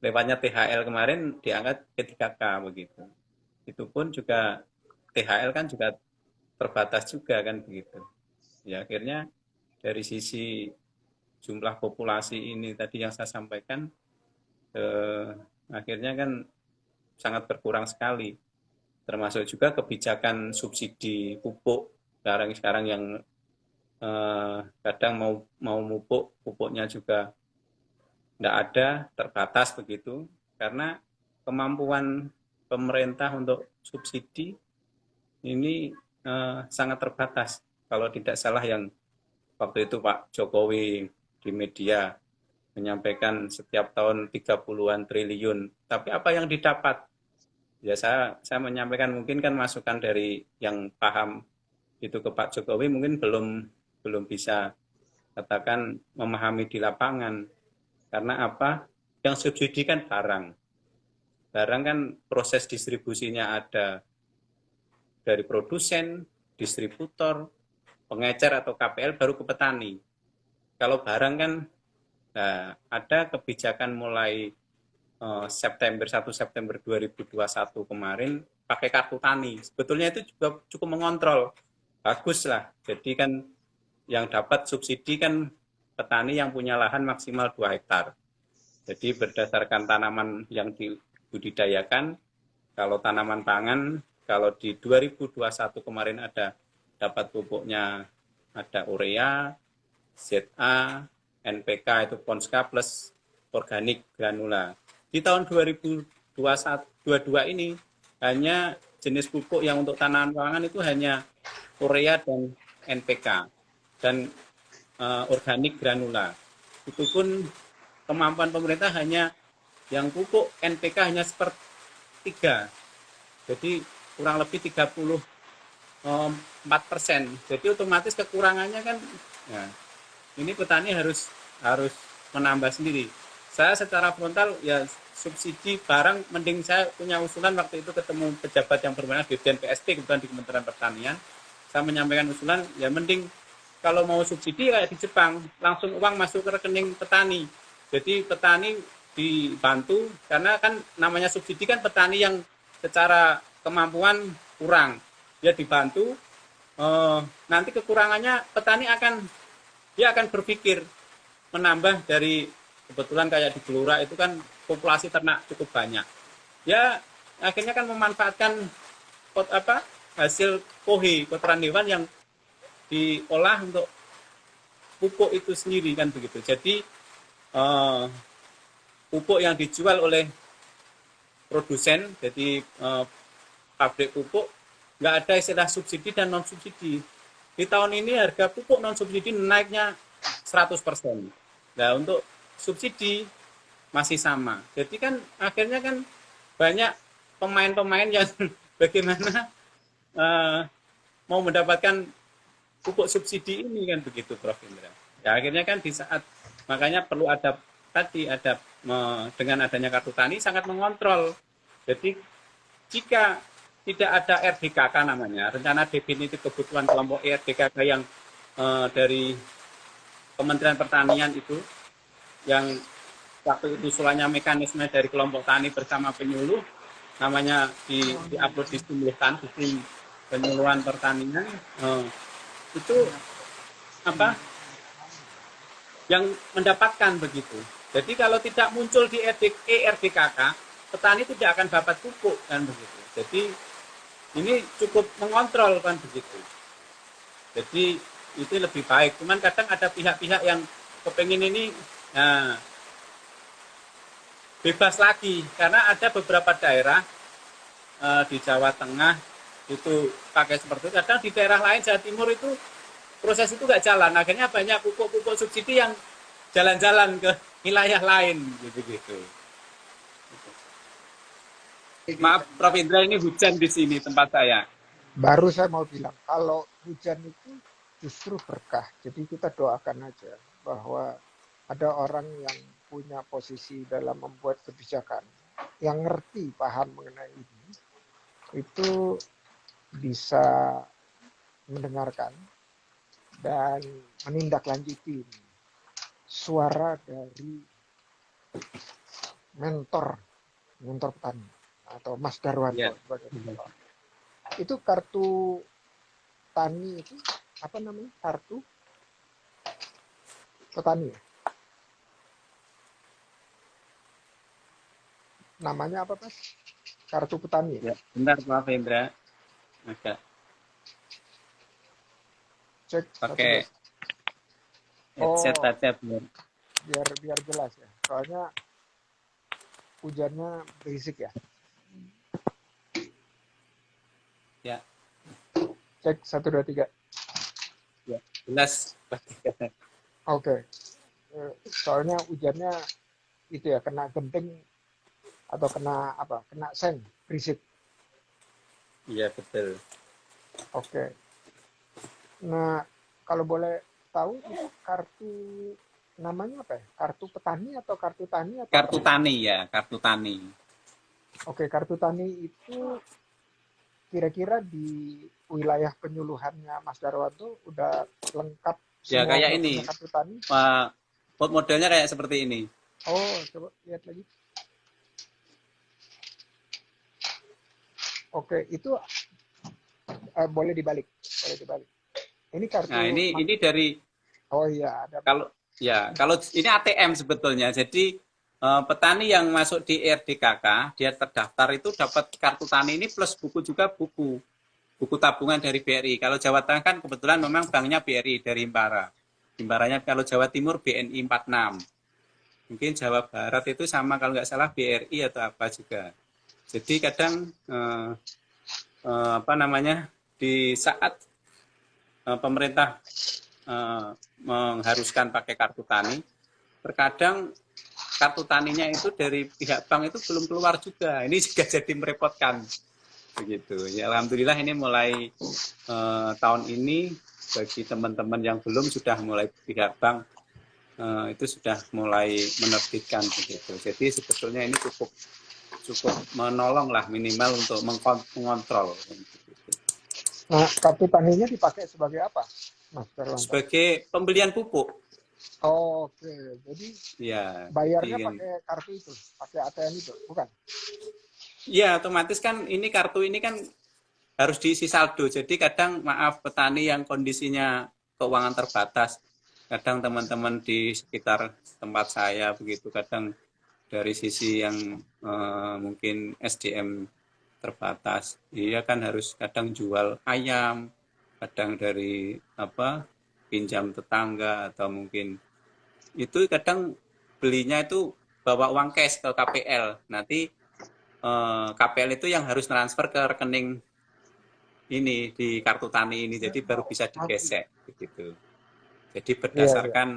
lewatnya THL kemarin diangkat P3K begitu. Itu pun juga THL kan juga terbatas juga kan begitu. Ya akhirnya dari sisi jumlah populasi ini tadi yang saya sampaikan, akhirnya kan sangat berkurang sekali. Termasuk juga kebijakan subsidi pupuk sekarang yang kadang mau pupuknya juga tidak ada, terbatas begitu, karena kemampuan pemerintah untuk subsidi ini sangat terbatas. Kalau tidak salah yang waktu itu Pak Jokowi di media menyampaikan setiap tahun 30-an triliun. Tapi apa yang didapat? Ya saya menyampaikan mungkin kan masukan dari yang paham itu ke Pak Jokowi mungkin belum bisa katakan memahami di lapangan. Karena apa? Yang subsidi kan barang. Barang kan proses distribusinya ada dari produsen, distributor, pengecer atau KPL baru ke petani. Kalau barang kan ada kebijakan mulai September 1 September 2021 kemarin pakai kartu tani. Sebetulnya itu juga cukup mengontrol. Bagus lah. Jadi kan yang dapat subsidi kan petani yang punya lahan maksimal 2 hektar. Jadi berdasarkan tanaman yang dibudidayakan, kalau tanaman pangan, kalau di 2021 kemarin ada dapat pupuknya, ada urea, ZA, NPK itu Ponska plus organik granula. Di tahun 2022 ini hanya jenis pupuk yang untuk tanaman pangan itu hanya urea dan NPK dan organik granula. Itu pun kemampuan pemerintah hanya yang pupuk NPK hanya sepertiga. Jadi kurang lebih 34%. Jadi otomatis kekurangannya kan ya, ini petani harus menambah sendiri. Saya secara frontal ya subsidi barang mending saya punya usulan waktu itu ketemu pejabat yang berwenang Dirjen PSP kebetulan di Kementerian Pertanian. Saya menyampaikan usulan ya mending kalau mau subsidi kayak di Jepang langsung uang masuk ke rekening petani. Jadi petani dibantu karena kan namanya subsidi kan petani yang secara kemampuan kurang. Dia dibantu nanti kekurangannya petani dia akan berpikir menambah dari kebetulan kayak di Blora itu kan populasi ternak cukup banyak. Ya akhirnya kan memanfaatkan hasil kotoran hewan yang diolah untuk pupuk itu sendiri kan begitu. Jadi pupuk yang dijual oleh produsen, jadi pabrik pupuk nggak ada istilah subsidi dan non subsidi. Di tahun ini harga pupuk non subsidi naiknya 100%. Nah untuk subsidi masih sama. Jadi kan akhirnya kan banyak pemain-pemain yang bagaimana mau mendapatkan pupuk subsidi ini kan begitu Prof. Indra. Ya akhirnya kan di saat makanya perlu ada dengan adanya kartu tani sangat mengontrol. Jadi jika tidak ada RDKK namanya, rencana definitif kebutuhan kelompok RDKK yang dari Kementerian Pertanian itu yang waktu itu usulannya mekanisme dari kelompok tani bersama penyuluh, namanya di-upload di Stimulus sistem penyuluhan pertanian, itu apa yang mendapatkan begitu. Jadi kalau tidak muncul di ERDKK, petani tidak akan dapat pupuk kan begitu. Jadi ini cukup mengontrol kan begitu. Jadi itu lebih baik. Cuman kadang ada pihak-pihak yang kepengen ini nah, bebas lagi karena ada beberapa daerah di Jawa Tengah itu pakai seperti itu. Kadang di daerah lain Jawa Timur itu proses itu nggak jalan. Akhirnya banyak pupuk-pupuk subsidi yang jalan-jalan ke wilayah lain gitu-gitu. Maaf Prof Indra, ini hujan di sini tempat saya. Baru saya mau bilang, kalau hujan itu justru berkah. Jadi kita doakan aja bahwa ada orang yang punya posisi dalam membuat kebijakan, yang ngerti, paham mengenai ini, itu bisa mendengarkan dan menindaklanjuti suara dari mentor petani atau Mas Darwanto Ya. sebagai mentor. Itu kartu tani itu apa namanya? Kartu petani ya? Namanya apa, Mas? Kartu petani ya? Ya, bentar Prof Indra. Agak Cek satu pakai dua. headset Oh, aja biar. biar jelas ya. Soalnya hujannya berisik ya. Ya, Cek satu dua tiga. ya. Jelas. Oke. Soalnya hujannya itu ya kena genting atau kena apa? Kena seng, berisik. Iya, betul. Oke. Nah, kalau boleh tahu itu kartu namanya apa ya? Kartu petani atau kartu tani atau apa? Kartu tani ya, kartu tani. Oke, kartu tani itu kira-kira di wilayah penyuluhannya Mas Darwanto udah lengkap Ya kayak semuanya ini, punya kartu tani? modelnya kayak seperti ini. Oh, coba lihat lagi. Oke, itu boleh dibalik, boleh dibalik. Ini Nah, kartu ini dari oh iya ada. kalau ya kalau ini ATM sebetulnya. Jadi petani yang masuk di RDKK dia terdaftar itu dapat kartu tani ini plus buku juga buku tabungan dari BRI. Kalau Jawa Tengah kan kebetulan memang banknya BRI dari Himbara. Himbaranya kalau Jawa Timur BNI 46. Mungkin Jawa Barat itu sama kalau nggak salah BRI atau apa juga. Jadi kadang apa namanya di saat pemerintah mengharuskan pakai kartu tani, terkadang kartu taninya itu dari pihak bank itu belum keluar juga. Ini juga jadi merepotkan begitu. Ya alhamdulillah ini mulai tahun ini bagi teman-teman yang belum sudah mulai pihak bank itu sudah mulai menerbitkan begitu. Jadi sebetulnya ini cukup menolong lah minimal untuk mengontrol. Nah, kartu taninya dipakai sebagai apa, Mas Darwanto? Sebagai pembelian pupuk, Oh, oke, jadi ya. bayarnya Jadi, pakai kartu itu, pakai ATM itu, bukan? ya otomatis kan ini kartu ini kan harus diisi saldo. Jadi kadang maaf petani yang kondisinya keuangan terbatas, kadang teman-teman di sekitar tempat saya begitu, kadang dari sisi yang mungkin SDM terbatas, dia kan harus kadang jual ayam, kadang dari apa pinjam tetangga atau mungkin itu kadang belinya itu bawa uang cash ke KPL. Nanti KPL itu yang harus transfer ke rekening ini di kartu tani ini, jadi baru bisa digesek begitu. Jadi Iya, iya. berdasarkan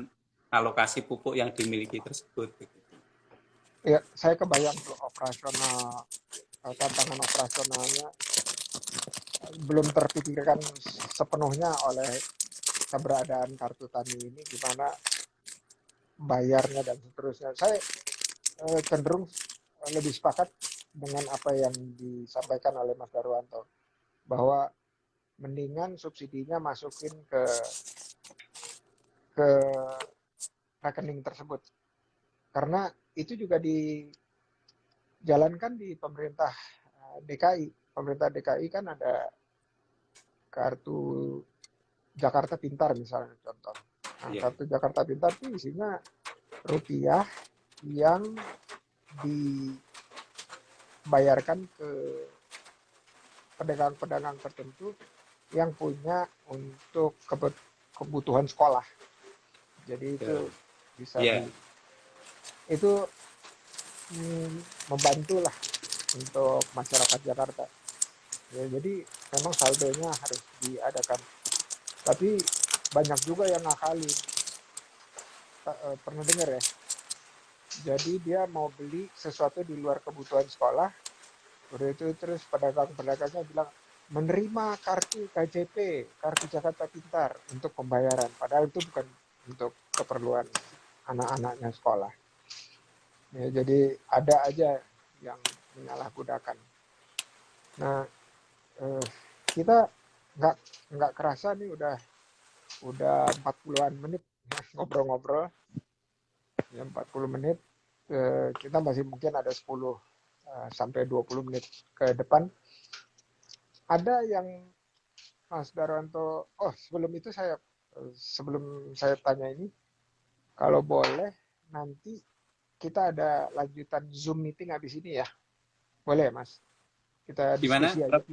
alokasi pupuk yang dimiliki tersebut. Begitu. Ya, saya kebayang tuh operasional, tantangan operasionalnya belum terpikirkan sepenuhnya oleh keberadaan kartu tani ini, gimana bayarnya dan seterusnya. Saya cenderung lebih sepakat dengan apa yang disampaikan oleh Mas Darwanto, bahwa mendingan subsidinya masukin ke rekening tersebut. Karena itu juga dijalankan di pemerintah DKI. Pemerintah DKI kan ada kartu Jakarta Pintar misalnya contoh. Nah, Iya. kartu Jakarta Pintar itu isinya rupiah yang dibayarkan ke pedagang-pedagang tertentu yang punya untuk kebutuhan sekolah. Jadi itu Betul. bisa Iya. itu membantu lah untuk masyarakat Jakarta. Ya, jadi memang saldonya harus diadakan. Tapi banyak juga yang ngakalin. Pernah dengar ya? Jadi dia mau beli sesuatu di luar kebutuhan sekolah, udah itu terus pedagang-pedagangnya bilang menerima kartu KJP, kartu Jakarta Pintar untuk pembayaran. Padahal itu bukan untuk keperluan anak-anaknya sekolah. Ya, jadi ada aja yang menyalahgunakan. Nah, kita nggak kerasa nih udah 40-an menit ngobrol-ngobrol. Ya 40 menit. Kita masih mungkin ada 10 sampai 20 menit ke depan. Ada yang Mas Darwanto, sebelum saya tanya ini, kalau boleh nanti kita ada lanjutan Zoom meeting habis ini ya. Boleh Mas? Kita Gimana, diskusi aja. Prof?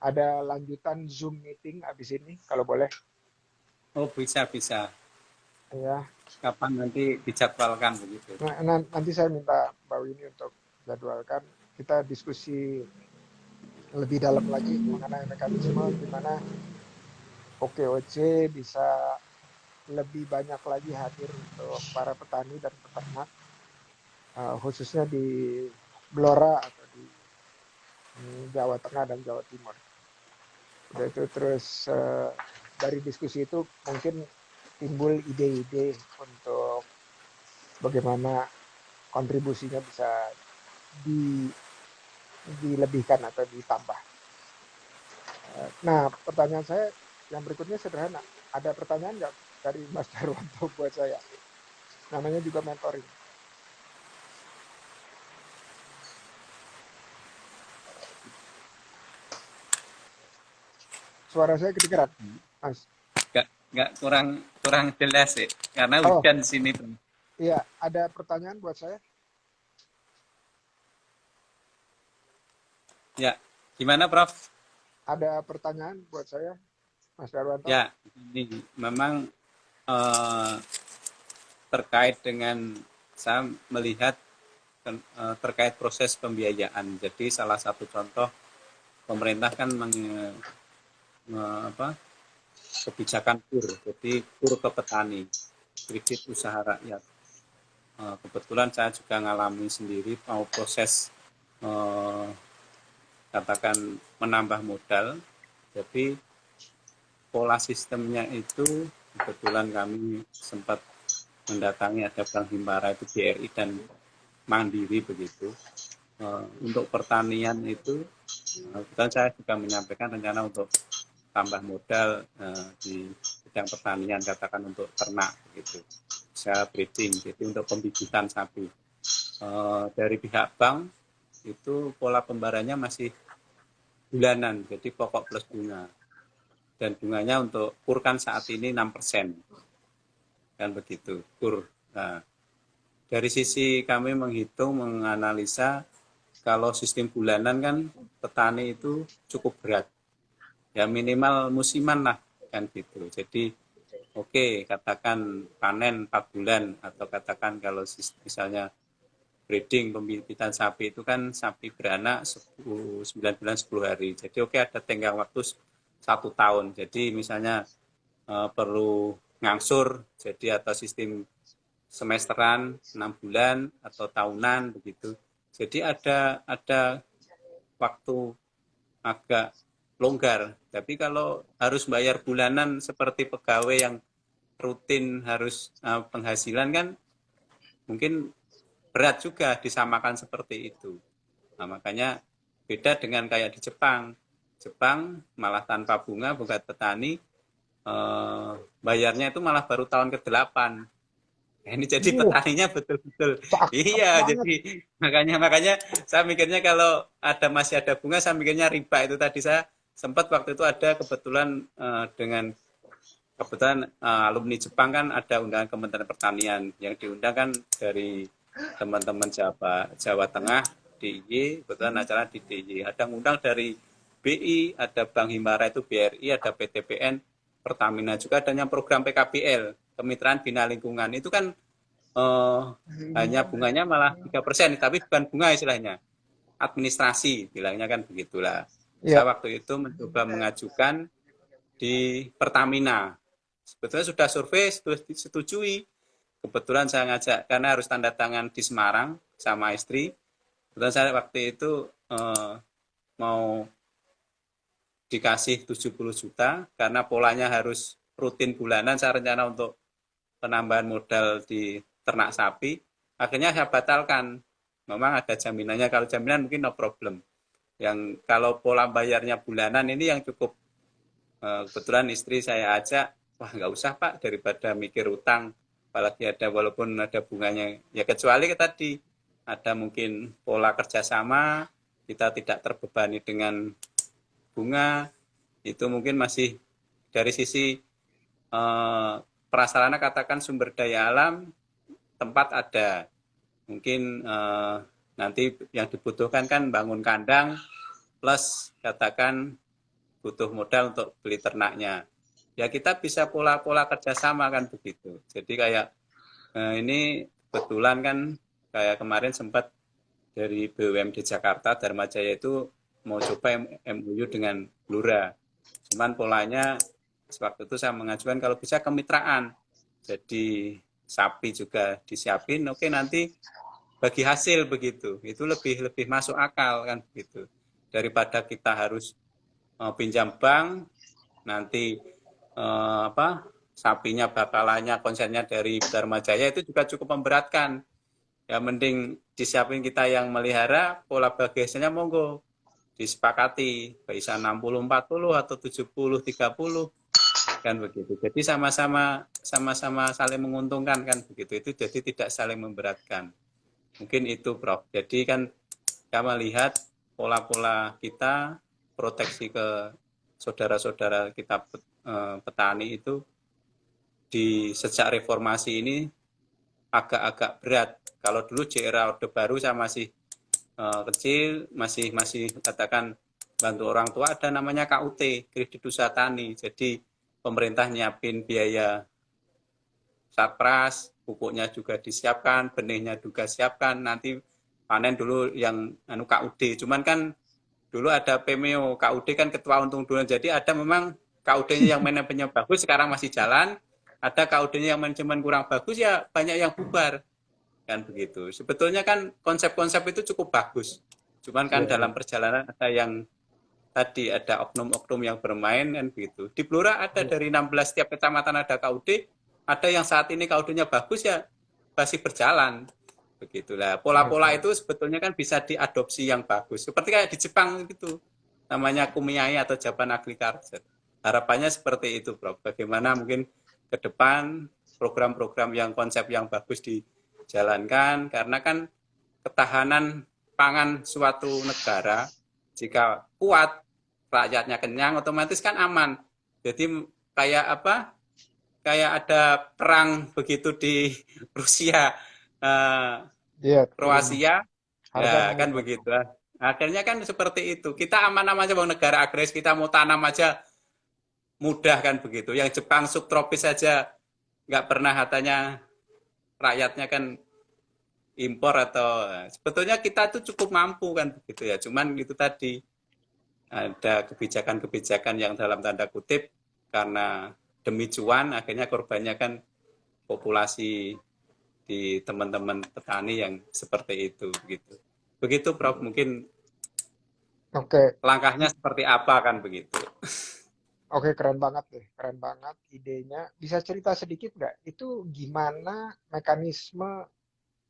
Ada lanjutan Zoom meeting habis ini, kalau boleh. Oh, bisa. Ya. Kapan nanti dijadwalkan begitu? Nanti saya minta Mbak Winnie untuk jadwalkan. Kita diskusi lebih dalam lagi mengenai mekanisme di mana OKOC bisa lebih banyak lagi hadir untuk para petani dan peternak, khususnya di Blora atau di Jawa Tengah dan Jawa Timur. Udah itu terus dari diskusi itu mungkin timbul ide-ide untuk bagaimana kontribusinya bisa dilebihkan atau ditambah. Nah, pertanyaan saya yang berikutnya sederhana. Ada pertanyaan nggak dari Mas Darwanto buat saya? Namanya juga mentoring. Suara saya kedengeran, Mas. Nggak kurang jelas sih, karena Oh, hujan di sini. iya. Ada pertanyaan buat saya? Ya, gimana, Prof? Ada pertanyaan buat saya, Mas Darwanto? Ya, ini memang eh, terkait dengan saya melihat terkait proses pembiayaan. Jadi salah satu contoh pemerintah kan kebijakan KUR, jadi KUR ke petani, kredit usaha rakyat. Kebetulan saya juga ngalami sendiri mau proses eh, katakan menambah modal. Jadi pola sistemnya itu kebetulan kami sempat mendatangi ada Bank Himbara itu BRI dan Mandiri begitu. Untuk pertanian itu kebetulan saya juga menyampaikan rencana untuk tambah modal di bidang pertanian, katakan untuk ternak begitu. Saya breeding, jadi untuk pembibitan sapi. Dari pihak bank itu pola pembayarannya masih bulanan, jadi pokok plus bunga. Dan bunganya untuk KUR kan saat ini 6%. Kan begitu, KUR. Nah, dari sisi kami menghitung, menganalisa, kalau sistem bulanan kan petani itu cukup berat. Ya minimal musiman lah, kan gitu. Jadi oke, katakan panen 4 bulan, atau katakan kalau misalnya breeding, pembibitan sapi itu kan sapi beranak 9 bulan 10 hari. Jadi oke, ada tenggang waktu 1 tahun. Jadi misalnya perlu ngangsur, jadi atau sistem semesteran 6 bulan atau tahunan begitu. Jadi ada waktu agak longgar. Tapi kalau harus bayar bulanan seperti pegawai yang rutin harus penghasilan kan mungkin berat juga disamakan seperti itu. Nah, makanya beda dengan kayak di Jepang. Jepang malah tanpa bunga buat petani, bayarnya itu malah baru tahun ke-8. Ini jadi Wah, petaninya betul-betul. cakep Iya, banget. jadi makanya saya mikirnya kalau masih ada bunga, saya mikirnya riba itu tadi. Saya sempat waktu itu ada kebetulan dengan kebetulan alumni Jepang kan ada undangan Kementerian Pertanian yang diundang kan dari teman-teman Jawa Tengah DIY, kebetulan acara di DIY. Ada ngundang dari BI, ada Bank Himbara itu BRI, ada PTPN, Pertamina juga, dan yang program PKBL, Kemitraan Bina Lingkungan. Itu kan eh, hanya bunganya malah 3%, tapi bukan bunga istilahnya, administrasi bilangnya kan begitulah. Ya, Saya waktu itu mencoba mengajukan di Pertamina. Sebetulnya sudah survei, sudah disetujui. Kebetulan saya ngajak karena harus tanda tangan di Semarang sama istri. Kebetulan saya waktu itu mau dikasih 70 juta karena polanya harus rutin bulanan. Saya rencana untuk penambahan modal di ternak sapi. Akhirnya saya batalkan. Memang ada jaminannya. Kalau jaminan mungkin no problem. Yang kalau pola bayarnya bulanan ini yang cukup. Kebetulan istri saya ajak, wah nggak usah Pak, daripada mikir utang, apalagi ada walaupun ada bunganya, ya kecuali tadi ada mungkin pola kerjasama, kita tidak terbebani dengan bunga, itu mungkin masih dari sisi prasarana katakan sumber daya alam, tempat ada, mungkin nanti yang dibutuhkan kan bangun kandang, plus katakan butuh modal untuk beli ternaknya. Ya kita bisa pola-pola kerjasama kan begitu. Jadi kayak ini kebetulan kan kayak kemarin sempat dari BUMD Jakarta Dharma Jaya itu mau coba MOU dengan Blora. Cuman polanya waktu itu saya mengajukan kalau bisa kemitraan. Jadi sapi juga disiapin, oke nanti bagi hasil begitu. Itu lebih lebih masuk akal kan begitu. Daripada kita harus pinjam bank nanti apa sapinya bakalannya konsennya dari Dharma Jaya itu juga cukup memberatkan. Ya mending disiapin kita yang melihara, pola bagasinya monggo disepakati bisa 60-40 atau 70-30 kan begitu. Jadi sama-sama saling menguntungkan kan begitu. Itu jadi tidak saling memberatkan. Mungkin itu Prof. Jadi kan kita melihat pola-pola kita proteksi ke saudara-saudara kita petani itu di sejak reformasi ini agak-agak berat. Kalau dulu di era Orde Baru saya masih kecil, masih katakan bantu orang tua, ada namanya KUT, kredit usaha tani. Jadi pemerintah nyiapin biaya satpras, pupuknya juga disiapkan, benihnya juga siapkan, nanti panen dulu yang KUD. Cuman kan dulu ada PMEO, KUD kan ketua untung duluan, jadi ada memang KUD-nya yang manajemennya bagus, sekarang masih jalan, ada KUD-nya yang manajemen kurang bagus, ya banyak yang bubar, kan begitu. Sebetulnya kan konsep-konsep itu cukup bagus, cuman kan ya, dalam perjalanan ada yang tadi ada oknum-oknum yang bermain kan begitu. Di Blora ada ya. dari 16 tiap kecamatan ada KUD, ada yang saat ini KUD-nya bagus ya masih berjalan. Begitulah. Pola-pola Oke. itu sebetulnya kan bisa diadopsi yang bagus. Seperti kayak di Jepang gitu. Namanya Kumiai atau Japan Agriculture. Harapannya seperti itu, Prof. Bagaimana mungkin ke depan program-program yang konsep yang bagus dijalankan karena kan ketahanan pangan suatu negara jika kuat rakyatnya kenyang otomatis kan aman. Jadi kayak apa? Kayak ada perang begitu di Rusia, Iya, Kroasia, harga ya naik kan ya. begitu. Akhirnya kan seperti itu. Kita aman-aman aja, bang negara agres kita mau tanam aja mudah kan begitu. Yang Jepang subtropis saja nggak pernah katanya rakyatnya kan impor atau sebetulnya kita tuh cukup mampu kan begitu ya. Cuman itu tadi ada kebijakan-kebijakan yang dalam tanda kutip karena demi cuan akhirnya korbannya kan populasi di teman-teman petani yang seperti itu begitu. Begitu Prof, mungkin Oke, langkahnya seperti apa kan begitu. oke, keren banget deh, keren banget idenya. Bisa cerita sedikit nggak? Itu gimana mekanisme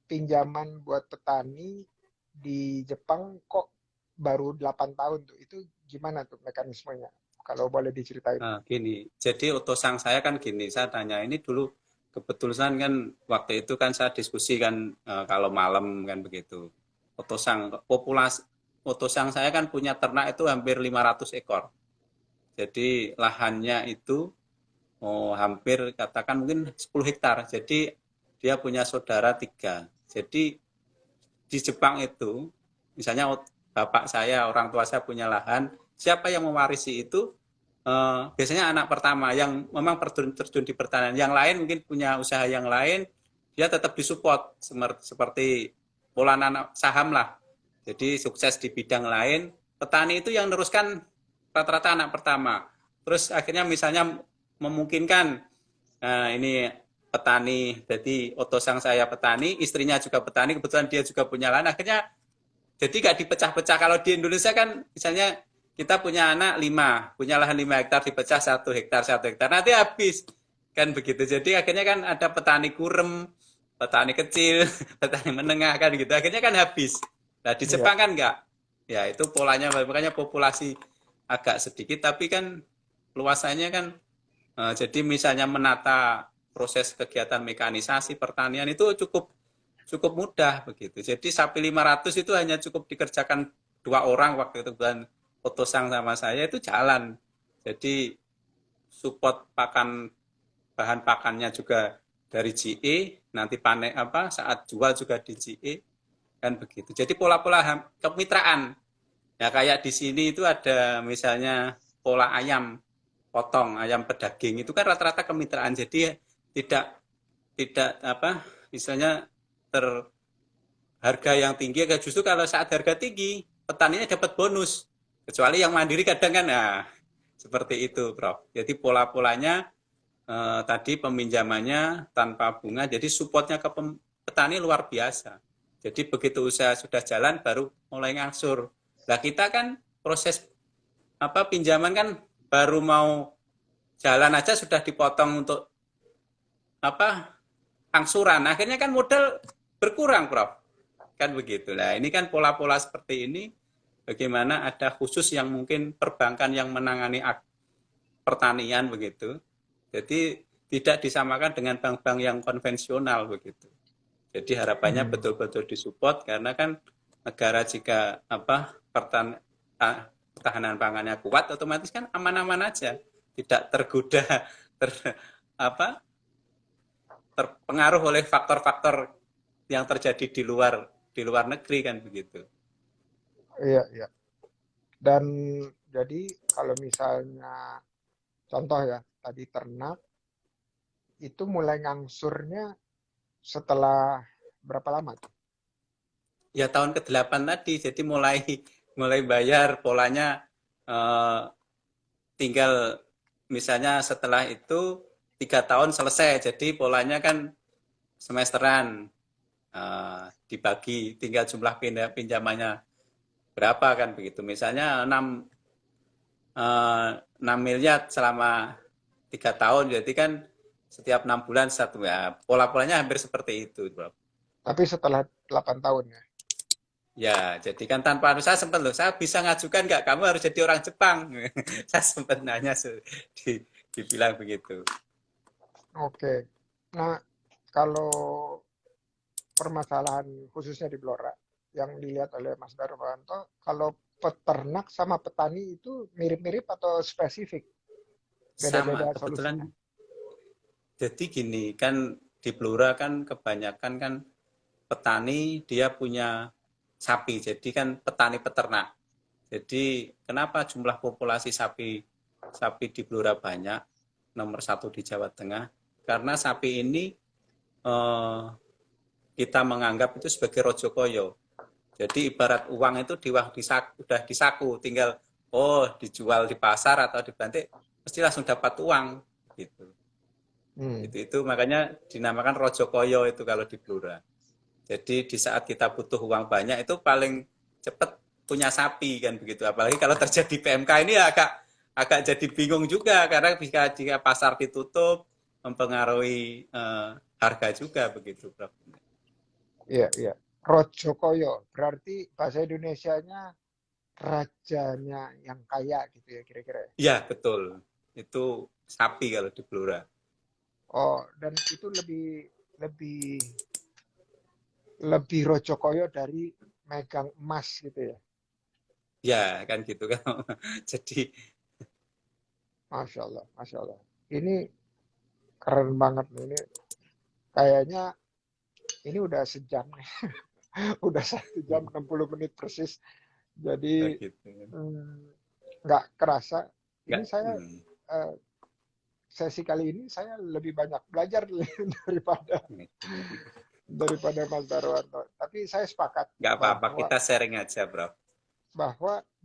pinjaman buat petani di Jepang kok baru 8 tahun tuh? Itu gimana tuh mekanismenya? Kalau boleh diceritain. Nah, gini, jadi utusan saya kan gini, saya tanya ini dulu kebetulan kan waktu itu kan saya diskusi kan kalau malam kan begitu. Otosang saya kan punya ternak itu hampir 500 ekor. Jadi lahannya itu hampir katakan mungkin 10 hektar. Jadi dia punya saudara 3. Jadi di Jepang itu misalnya bapak saya, orang tua saya punya lahan, siapa yang mewarisi itu biasanya anak pertama yang memang terjun di pertanian. Yang lain mungkin punya usaha yang lain, dia tetap disupport seperti pola nanam saham lah. Jadi sukses di bidang lain. Petani itu yang meneruskan rata-rata anak pertama. Terus akhirnya misalnya memungkinkan, nah ini petani, jadi otosang saya petani, istrinya juga petani, kebetulan dia juga punya lahan. Akhirnya jadi nggak dipecah-pecah. Kalau di Indonesia kan misalnya kita punya anak 5, punya lahan 5 hektar dipecah 1 hektar, 1 hektar. Nanti habis. Kan begitu. Jadi akhirnya kan ada petani kurem, petani kecil, petani menengah kan gitu. Akhirnya kan habis. Nah di Iya. Jepang kan enggak. Ya itu polanya, makanya populasi agak sedikit, tapi kan luasannya kan jadi misalnya menata proses kegiatan mekanisasi pertanian itu cukup cukup mudah begitu. Jadi sapi 500 itu hanya cukup dikerjakan 2 orang waktu itu, dan Otosang sama saya itu jalan. Jadi support pakan, bahan pakannya juga dari GE, nanti panen apa saat jual juga di GE kan begitu. Jadi pola-pola kemitraan. Ya kayak di sini itu ada misalnya pola ayam potong, ayam pedaging itu kan rata-rata kemitraan. Jadi tidak tidak apa misalnya ter harga yang tinggi, justru kalau saat harga tinggi petaninya dapat bonus, kecuali yang mandiri kadang kan. Nah seperti itu Prof. Jadi pola-polanya tadi peminjamannya tanpa bunga, jadi supportnya ke petani luar biasa. Jadi begitu usaha sudah jalan baru mulai ngangsur. Nah kita kan proses apa pinjaman kan baru mau jalan aja sudah dipotong untuk apa angsuran. Akhirnya kan modal berkurang, Prof. Kan begitu. Nah, ini kan pola-pola seperti ini bagaimana ada khusus yang mungkin perbankan yang menangani pertanian begitu. Jadi tidak disamakan dengan bank-bank yang konvensional begitu. Jadi harapannya Hmm. betul-betul disupport karena kan negara jika apa pertahanan pangannya kuat otomatis kan aman-aman aja, tidak tergoda ter apa terpengaruh oleh faktor-faktor yang terjadi di luar negeri kan begitu. Iya, iya. Dan jadi kalau misalnya contoh ya, tadi ternak itu mulai ngangsurnya setelah berapa lama tuh? Ya tahun ke-8 tadi, jadi mulai mulai bayar polanya eh, tinggal misalnya setelah itu 3 tahun selesai, jadi polanya kan semesteran dibagi tinggal jumlah pinjamannya berapa kan begitu. Misalnya 6 miliar selama 3 tahun, jadi kan setiap 6 bulan satu ya. Pola-polanya hampir seperti itu, Bro. Tapi setelah 8 tahun ya. Ya, jadi kan tanpa saya sempat loh, saya bisa ngajukan nggak? Kamu harus jadi orang Jepang. Saya sempat nanya di, dibilang begitu. Oke. Nah, kalau permasalahan khususnya di Blora yang dilihat oleh Mas Darwanto, kalau peternak sama petani itu mirip-mirip atau spesifik? Sama, Beda-beda kebetulan solusinya. jadi gini, kan di Blora kan kebanyakan kan petani dia punya sapi, jadi kan petani peternak. Jadi kenapa jumlah populasi sapi sapi di Blora banyak, nomor 1 di Jawa Tengah? Karena sapi ini eh, kita menganggap itu sebagai rojokoyo. Jadi ibarat uang itu udah disaku, tinggal dijual di pasar atau dibantik, mesti langsung dapat uang gitu. Hmm. Itu makanya dinamakan rojokoyo itu kalau di Blora. Jadi di saat kita butuh uang banyak itu paling cepat punya sapi kan begitu. Apalagi kalau terjadi PMK ini agak agak jadi bingung juga karena jika pasar ditutup mempengaruhi harga juga begitu, Prof. Iya, iya. Rojokoyo berarti bahasa Indonesianya rajanya yang kaya gitu ya kira-kira ya. Iya betul. Itu sapi kalau di Blora. Oh, dan itu lebih lebih lebih rojokoyo dari megang emas gitu ya. Ya, kan gitu kan. Jadi, Masya Allah, Masya Allah. Ini keren banget nih. Ini kayaknya ini udah sejam nih. Udah 1 jam 60 menit persis. Jadi gitu. mm, nggak kerasa. Ini Enggak. saya eh, sesi kali ini saya lebih banyak belajar daripada daripada Mas Darwanto. Tapi saya sepakat Enggak apa-apa, bahwa kita sharing aja, Bro.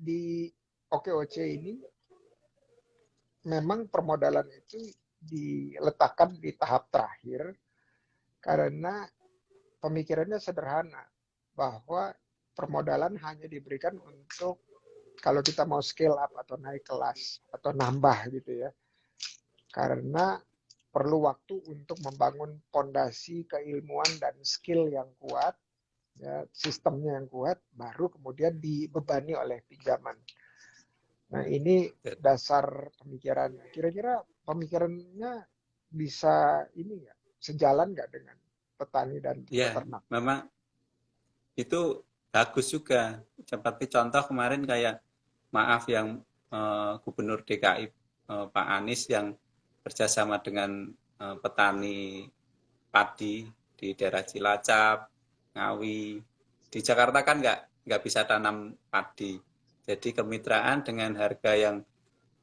di OKOC ini memang permodalan itu diletakkan di tahap terakhir karena pemikirannya sederhana bahwa permodalan hanya diberikan untuk kalau kita mau scale up atau naik kelas atau nambah gitu ya. Karena perlu waktu untuk membangun pondasi keilmuan dan skill yang kuat, ya, sistemnya yang kuat, baru kemudian dibebani oleh pinjaman. Nah, ini dasar pemikirannya. Kira-kira pemikirannya bisa ini nggak, sejalan nggak dengan petani dan Ya, peternak? memang itu bagus juga. Seperti contoh kemarin kayak maaf yang Gubernur DKI Pak Anies yang kerjasama dengan petani padi di daerah Cilacap, Ngawi. Di Jakarta kan nggak bisa tanam padi. Jadi kemitraan dengan harga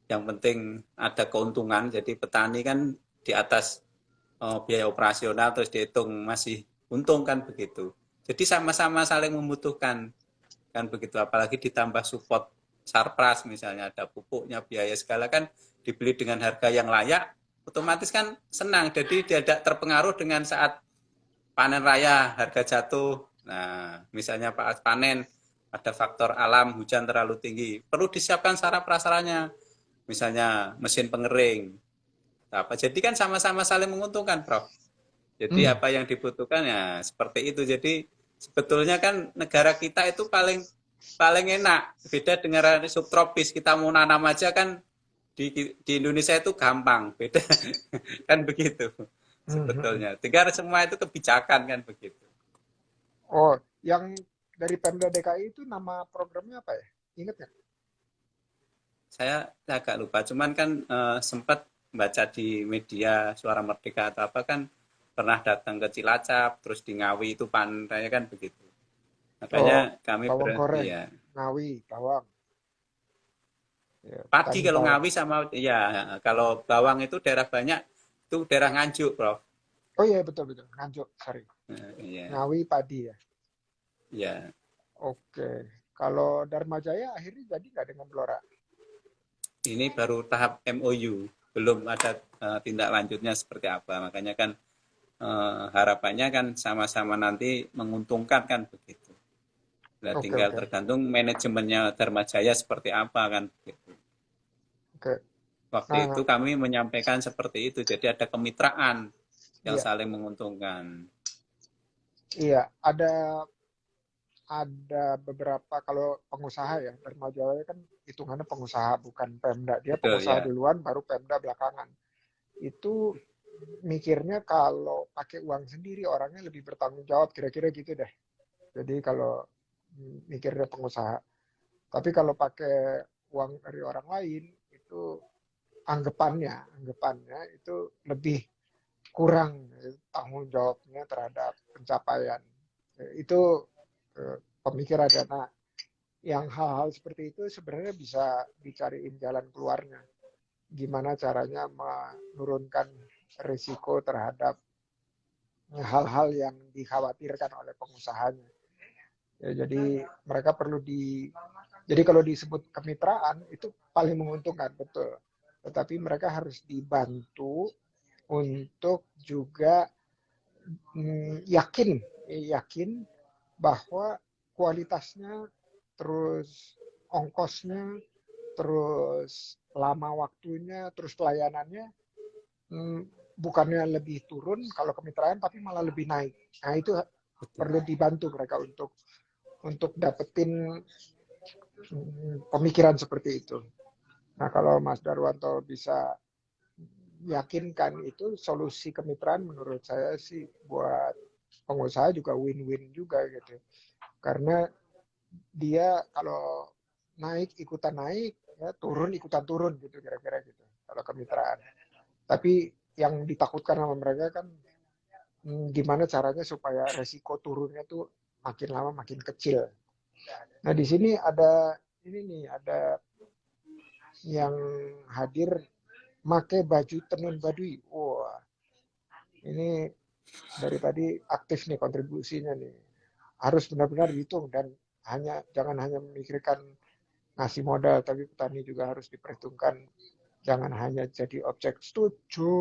yang penting ada keuntungan. Jadi petani kan di atas biaya operasional terus dihitung masih untung kan begitu. Jadi sama-sama saling membutuhkan kan begitu. Apalagi ditambah support sarpras misalnya ada pupuknya biaya segala kan dibeli dengan harga yang layak otomatis kan senang. Jadi tidak terpengaruh dengan saat panen raya harga jatuh. Nah, misalnya panen ada faktor alam hujan terlalu tinggi, perlu disiapkan sarana prasaranya. Misalnya mesin pengering. Apa? Jadi kan sama-sama saling menguntungkan, Prof. Jadi Hmm. apa yang dibutuhkan ya seperti itu. Jadi sebetulnya kan negara kita itu paling paling enak. Beda dengan subtropis. Kita mau nanam aja kan di Indonesia itu gampang. Beda kan begitu Hmm, hmm, hmm. sebetulnya. Tinggal semua itu kebijakan kan begitu. Oh, yang dari Pemda DKI itu nama programnya apa ya? Ingat nggak? Saya agak lupa. Cuman kan sempat baca di media Suara Merdeka atau apa kan pernah datang ke Cilacap, terus di Ngawi itu pantai kan begitu. Makanya Oh, kami bawang goreng, ya Ngawi, bawang, ya, padi petani kalau bawang. Ngawi sama ya kalau bawang itu daerah banyak itu daerah Nganjuk, Prof. Oh iya betul betul, Nganjuk, sorry. Iya, Ngawi padi ya. ya. Oke, kalau Dharma Jaya akhirnya jadi nggak dengan Blora? Ini baru tahap MOU, belum ada tindak lanjutnya seperti apa. Makanya kan harapannya kan sama-sama nanti menguntungkan kan begitu. Nah, Oke tinggal oke tergantung manajemennya Dharma Jaya seperti apa kan begitu. oke. Waktu itu Nah, kami menyampaikan seperti itu, jadi ada kemitraan yang iya saling menguntungkan. iya ada beberapa kalau pengusaha ya Dharma Jaya kan hitungannya pengusaha bukan Pemda. Dia Betul pengusaha ya. duluan baru Pemda belakangan. Itu mikirnya kalau pakai uang sendiri orangnya lebih bertanggung jawab kira-kira gitu deh. Jadi kalau mikirnya pengusaha. Tapi kalau pakai uang dari orang lain itu anggapannya itu lebih kurang tanggung jawabnya terhadap pencapaian. Itu pemikirannya. Nah, yang hal-hal seperti itu sebenarnya bisa dicariin jalan keluarnya. Gimana caranya menurunkan risiko terhadap hal-hal yang dikhawatirkan oleh pengusahanya. Ya, jadi mereka perlu jadi kalau disebut kemitraan itu paling menguntungkan betul. Tetapi mereka harus dibantu untuk juga yakin yakin bahwa kualitasnya terus ongkosnya terus lama waktunya terus pelayanannya hmm, bukannya lebih turun kalau kemitraan tapi malah lebih naik. Nah itu perlu dibantu mereka untuk dapetin pemikiran seperti itu. Nah kalau Mas Darwanto bisa meyakinkan itu solusi kemitraan menurut saya sih buat pengusaha juga win-win juga gitu. Karena dia kalau naik ikutan naik, ya turun ikutan turun gitu kira-kira gitu kalau kemitraan. Tapi yang ditakutkan sama mereka kan gimana caranya supaya resiko turunnya tuh makin lama makin kecil. Nah di sini ada ini nih ada yang hadir make baju tenun Baduy. Wah ini dari tadi aktif nih kontribusinya nih. Harus benar-benar dihitung dan jangan hanya memikirkan ngasih modal, tapi petani juga harus diperhitungkan. Jangan hanya jadi objek setuju.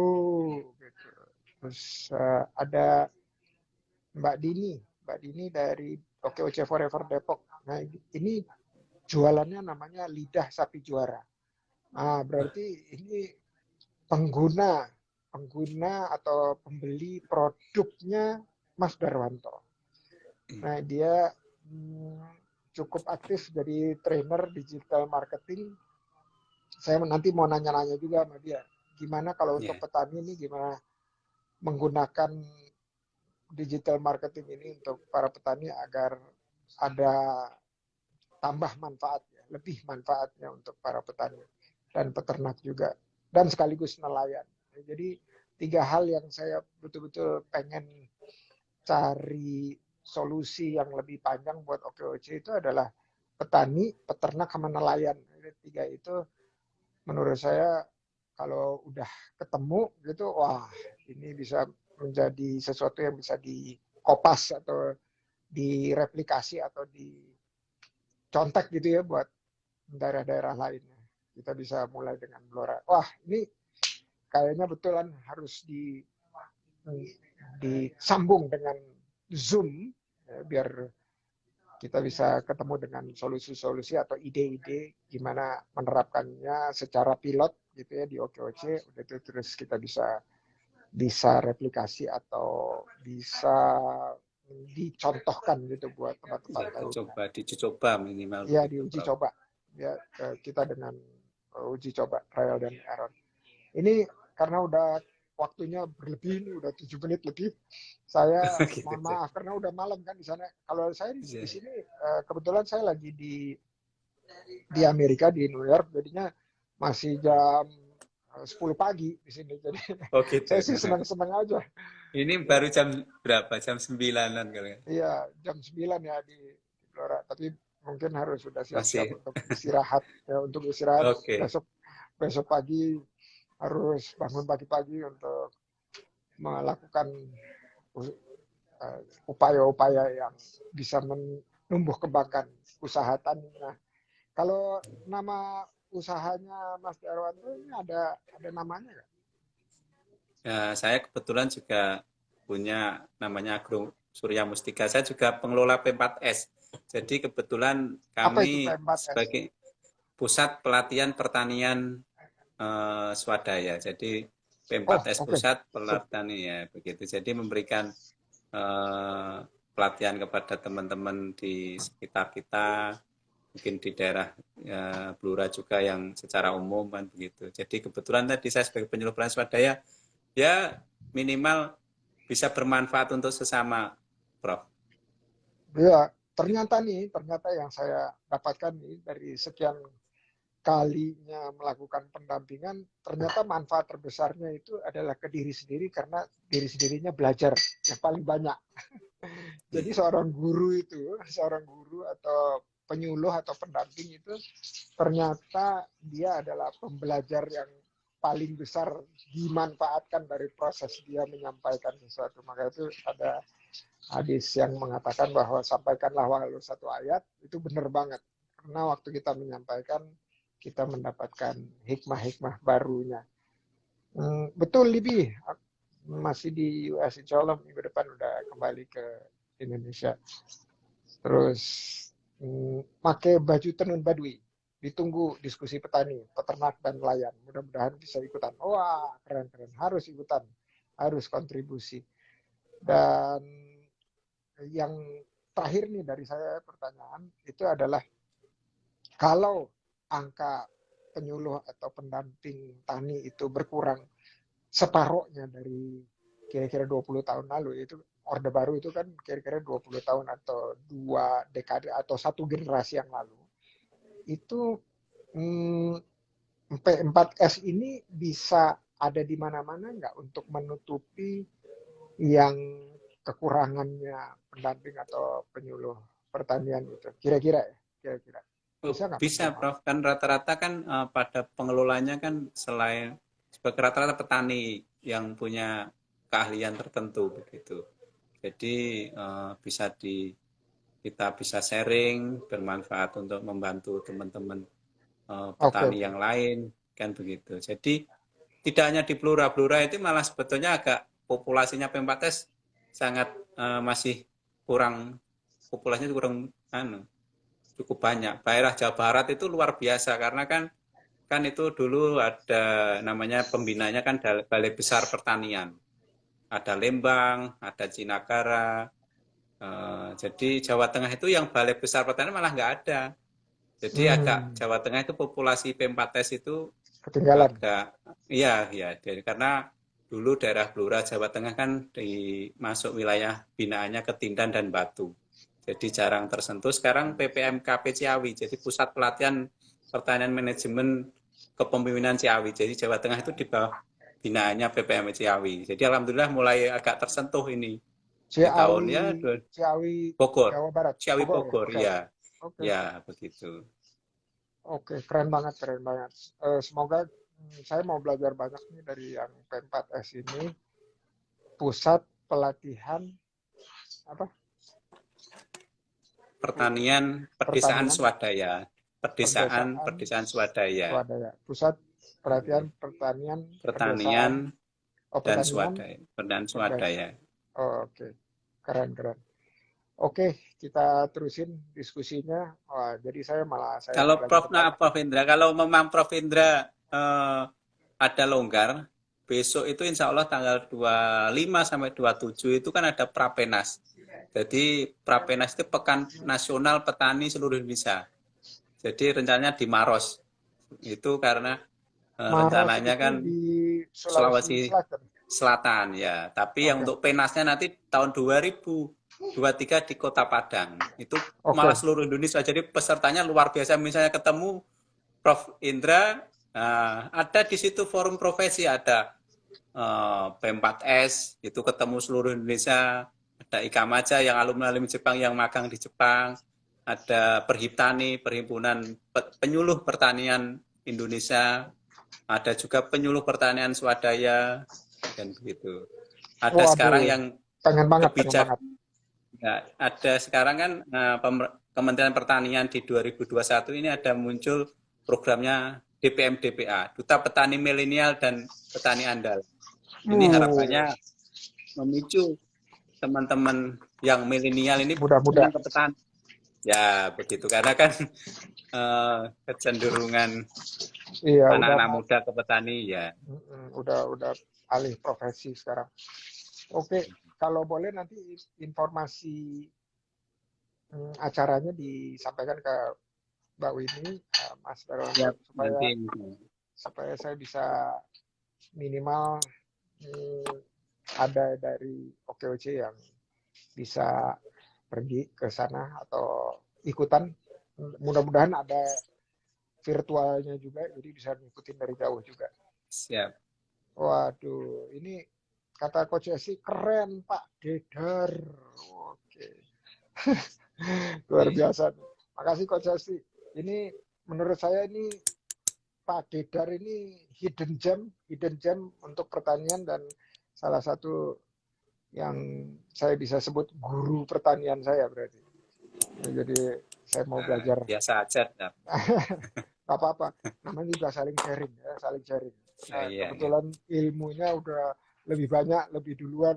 Gitu. Terus ada Mbak Dini dari OKOC Forever Depok. Nah ini jualannya namanya lidah sapi juara. Nah berarti ini pengguna atau pembeli produknya Mas Darwanto. Nah, dia cukup aktif jadi trainer digital marketing. Saya nanti mau nanya-nanya juga sama dia. Gimana kalau untuk petani ini gimana menggunakan digital marketing ini untuk para petani agar ada tambah manfaatnya, lebih manfaatnya untuk para petani dan peternak juga. Dan sekaligus nelayan. Jadi 3 hal yang saya betul-betul pengen cari solusi yang lebih panjang buat OKOC itu adalah petani, peternak, sama nelayan. Jadi 3 itu menurut saya kalau udah ketemu gitu, wah ini bisa menjadi sesuatu yang bisa dikopas atau direplikasi atau dicontek gitu ya buat daerah-daerah lainnya. Kita bisa mulai dengan Blora. Wah ini kayaknya betulan harus disambung dengan Zoom ya, biar kita bisa ketemu dengan solusi-solusi atau ide-ide gimana menerapkannya secara pilot gitu ya di OKOC. Udah itu terus kita bisa replikasi atau bisa dicontohkan gitu buat tempat-tempat lain. Diuji coba minimal. Ya diuji coba ya kita dengan uji coba trial dan error. Ini karena udah waktunya berlebih, ini udah 7 menit lebih. Saya Gitu. mohon maaf karena udah malam kan di sana. Kalau saya di sini kebetulan saya lagi di Amerika di New York, jadinya masih jam 10 pagi di sini. Jadi gitu. saya sih senang-senang aja. Ini baru jam berapa? Jam 9-an kali. Iya, jam 9 ya di Blora. Tapi mungkin harus sudah siap-siap Masih. untuk istirahat ya, untuk istirahat Oke. besok pagi harus bangun pagi-pagi untuk melakukan upaya-upaya yang bisa menumbuh kembangkan usaha tani. Nah, kalau nama usahanya Mas Darwanto ini ada namanya nggak? Ya, saya kebetulan juga punya namanya Agro Surya Mustika. Saya juga pengelola P4S. Jadi kebetulan kami sebagai pusat pelatihan pertanian swadaya. Jadi P4S pusat pelatihan ya begitu. Jadi memberikan pelatihan kepada teman-teman di sekitar kita, mungkin di daerah Blora juga yang secara umum kan begitu. Jadi kebetulan tadi saya sebagai penyuluh pelatihan swadaya ya minimal bisa bermanfaat untuk sesama, Prof. Ya, ternyata yang saya dapatkan nih dari sekian kalinya melakukan pendampingan, ternyata manfaat terbesarnya itu adalah ke diri sendiri karena diri sendirinya belajar yang paling banyak. Jadi seorang guru atau penyuluh atau pendamping itu ternyata dia adalah pembelajar yang paling besar dimanfaatkan dari proses dia menyampaikan sesuatu. Maka itu ada hadis yang mengatakan bahwa sampaikanlah walau 1 ayat, itu benar banget. Karena waktu kita menyampaikan, kita mendapatkan hikmah-hikmah barunya. Betul, Libi. Masih di US, insya Allah minggu depan udah kembali ke Indonesia. Terus pakai baju tenun Baduy. Ditunggu diskusi petani, peternak, dan nelayan. Mudah-mudahan bisa ikutan. Wah, keren-keren. Harus ikutan. Harus kontribusi. Dan yang terakhir nih dari saya pertanyaan, itu adalah kalau angka penyuluh atau pendamping tani itu berkurang, separohnya dari kira-kira 20 tahun lalu. Itu Orde Baru itu kan kira-kira 20 tahun atau 2 dekade atau 1 generasi yang lalu. Itu hmm, P4S ini bisa ada di mana-mana nggak untuk menutupi yang kekurangannya pendamping atau penyuluh pertanian itu? Kira-kira ya, kira-kira. Oh, Bisa nggak Mas bisa, Darmawan? Prof. Kan rata-rata kan pada pengelolanya kan selain sebagai rata-rata petani yang punya keahlian tertentu begitu. Jadi bisa kita bisa sharing, bermanfaat untuk membantu teman-teman Oke, petani oke. yang lain, kan begitu. Jadi tidak hanya di Blora-Blora itu malah sebetulnya agak populasinya P4S sangat masih kurang, populasinya kurang cukup banyak. Daerah Jawa Barat itu luar biasa karena kan itu dulu ada namanya pembinanya kan Balai Besar Pertanian. Ada Lembang, ada Cinakara. Jadi Jawa Tengah itu yang Balai Besar Pertanian malah nggak ada. Jadi agak Hmm, Jawa Tengah itu populasi P4S itu ketinggalan. agak iya ya karena dulu daerah Blora Jawa Tengah kan masuk wilayah binaannya Ketindan dan Batu. Jadi jarang tersentuh. Sekarang PPMKP Ciawi, jadi Pusat Pelatihan Pertanian Manajemen Kepemimpinan Ciawi. Jadi Jawa Tengah itu di bawah binaannya PPM Ciawi. Jadi alhamdulillah mulai agak tersentuh ini di tahun Ciawi, ya Ciawi, Bogor, Jawa Barat, Ciawi Bogor ya. Bogor, Oke, ya, oke, ya begitu. oke. Keren banget, keren banget. Semoga saya mau belajar banyak nih dari yang P4S ini. Pusat pelatihan apa? Pertanian Pedesaan Pertanian, Swadaya, Pedesaan perdesaan, Pedesaan Swadaya, swadaya. Pusat pelatihan pertanian, perdesaan, Pertanian oh dan pertanian, Swadaya, Pertanian perdes. Swadaya. Oh, oke, keren, keren. Oke, kita terusin diskusinya. Wah, jadi saya Kalau belajar Prof, nah banyak. Prof Indra, kalau memang Prof Indra ada longgar, besok itu insya Allah tanggal 25 sampai 27 itu kan ada Prapenas. Jadi Prapenas itu Pekan Nasional Petani seluruh Indonesia. Jadi rencananya di Maros. Itu karena Maros rencananya itu kan di Sulawesi Sulawesi Selatan. Selatan ya. Tapi yang Oke, untuk penasnya nanti tahun 2023 di Kota Padang. Itu malah oke. seluruh Indonesia. Jadi pesertanya luar biasa. Misalnya ketemu Prof Indra, ada di situ forum profesi, ada P4S, itu ketemu seluruh Indonesia. Ada Ika Maja yang alumni Jepang yang magang di Jepang. Ada Perhiptani, Perhimpunan Penyuluh Pertanian Indonesia. Ada juga penyuluh pertanian swadaya dan begitu. Ada sekarang Waduh, yang pengen banget, pengen kebijak, banget. ya, ada sekarang kan Kementerian Pertanian di 2021 ini ada muncul programnya DPM DPA, Duta Petani Milenial dan Petani Andal. Ini Uh, harapannya memicu teman-teman yang milenial ini mudah-mudah. senang ke petani. Ya begitu karena kan kecenderungan Iya, udah anak-anak mau, muda ke petani ya. udah alih profesi sekarang. Oke, kalau boleh nanti informasi acaranya disampaikan ke Mbak Winnie, Mas Ya Darwanto, supaya nanti supaya saya bisa minimal hmm, ada dari OKOC yang bisa pergi ke sana atau ikutan. Mudah-mudahan ada virtualnya juga, jadi bisa ngikutin dari jauh juga. siap. Waduh, ini kata Coach Esi keren Pak Dedar. Oke, luar Oke. biasa. Makasih Coach Esi. Ini menurut saya ini Pak Dedar ini hidden gem untuk pertanian dan salah satu yang saya bisa sebut guru pertanian saya berarti. Jadi saya mau Nah, belajar. biasa aja. Nah, Gak apa-apa, namanya juga saling sharing ya, saling sharing. ya, iya, iya. Kebetulan ilmunya udah lebih banyak, lebih duluan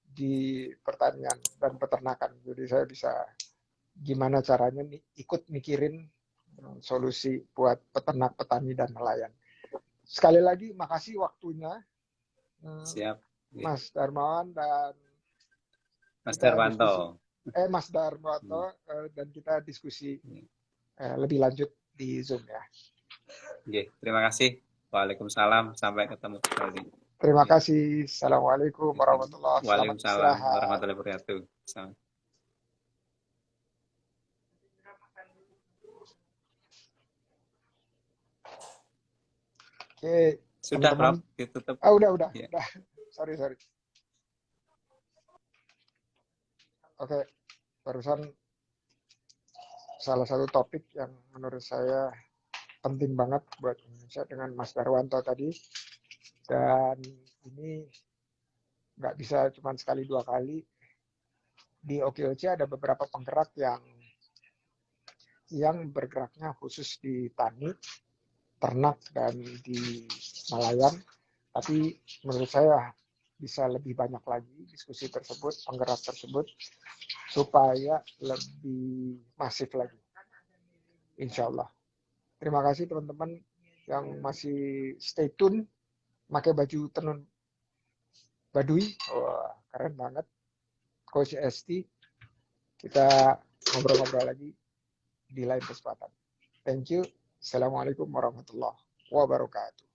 di pertanian dan peternakan. Jadi saya bisa gimana caranya ikut mikirin solusi buat peternak, petani, dan nelayan. Sekali lagi, makasih waktunya Siap. Iya. Mas Darmawan dan Mas kita diskusi, Darwanto. Mas Hmm. Darmato, dan kita diskusi Iya. lebih lanjut di Zoom ya. Oke, terima kasih. Waalaikumsalam. Sampai ketemu kembali. Terima kasih. Assalamualaikum warahmatullahi wabarakatuh. Selamat Waalaikumsalam istirahat. warahmatullahi wabarakatuh. Oke, Sudah, teman-teman. Prof, ditutup. Udah. Ya. Sorry. Oke, barusan salah satu topik yang menurut saya penting banget buat Indonesia dengan Mas Darwanto tadi. Dan ini nggak bisa cuma sekali dua kali. Di OKOC ada beberapa penggerak yang bergeraknya khusus di tani, ternak, dan di nelayan. Tapi menurut saya bisa lebih banyak lagi diskusi tersebut, penggerak tersebut, supaya lebih masif lagi. Insya Allah. Terima kasih teman-teman yang masih stay tune, pakai baju tenun Baduy. Wah, keren banget. Coach ST, kita ngobrol-ngobrol lagi di lain kesempatan. Thank you. Assalamualaikum warahmatullahi wabarakatuh.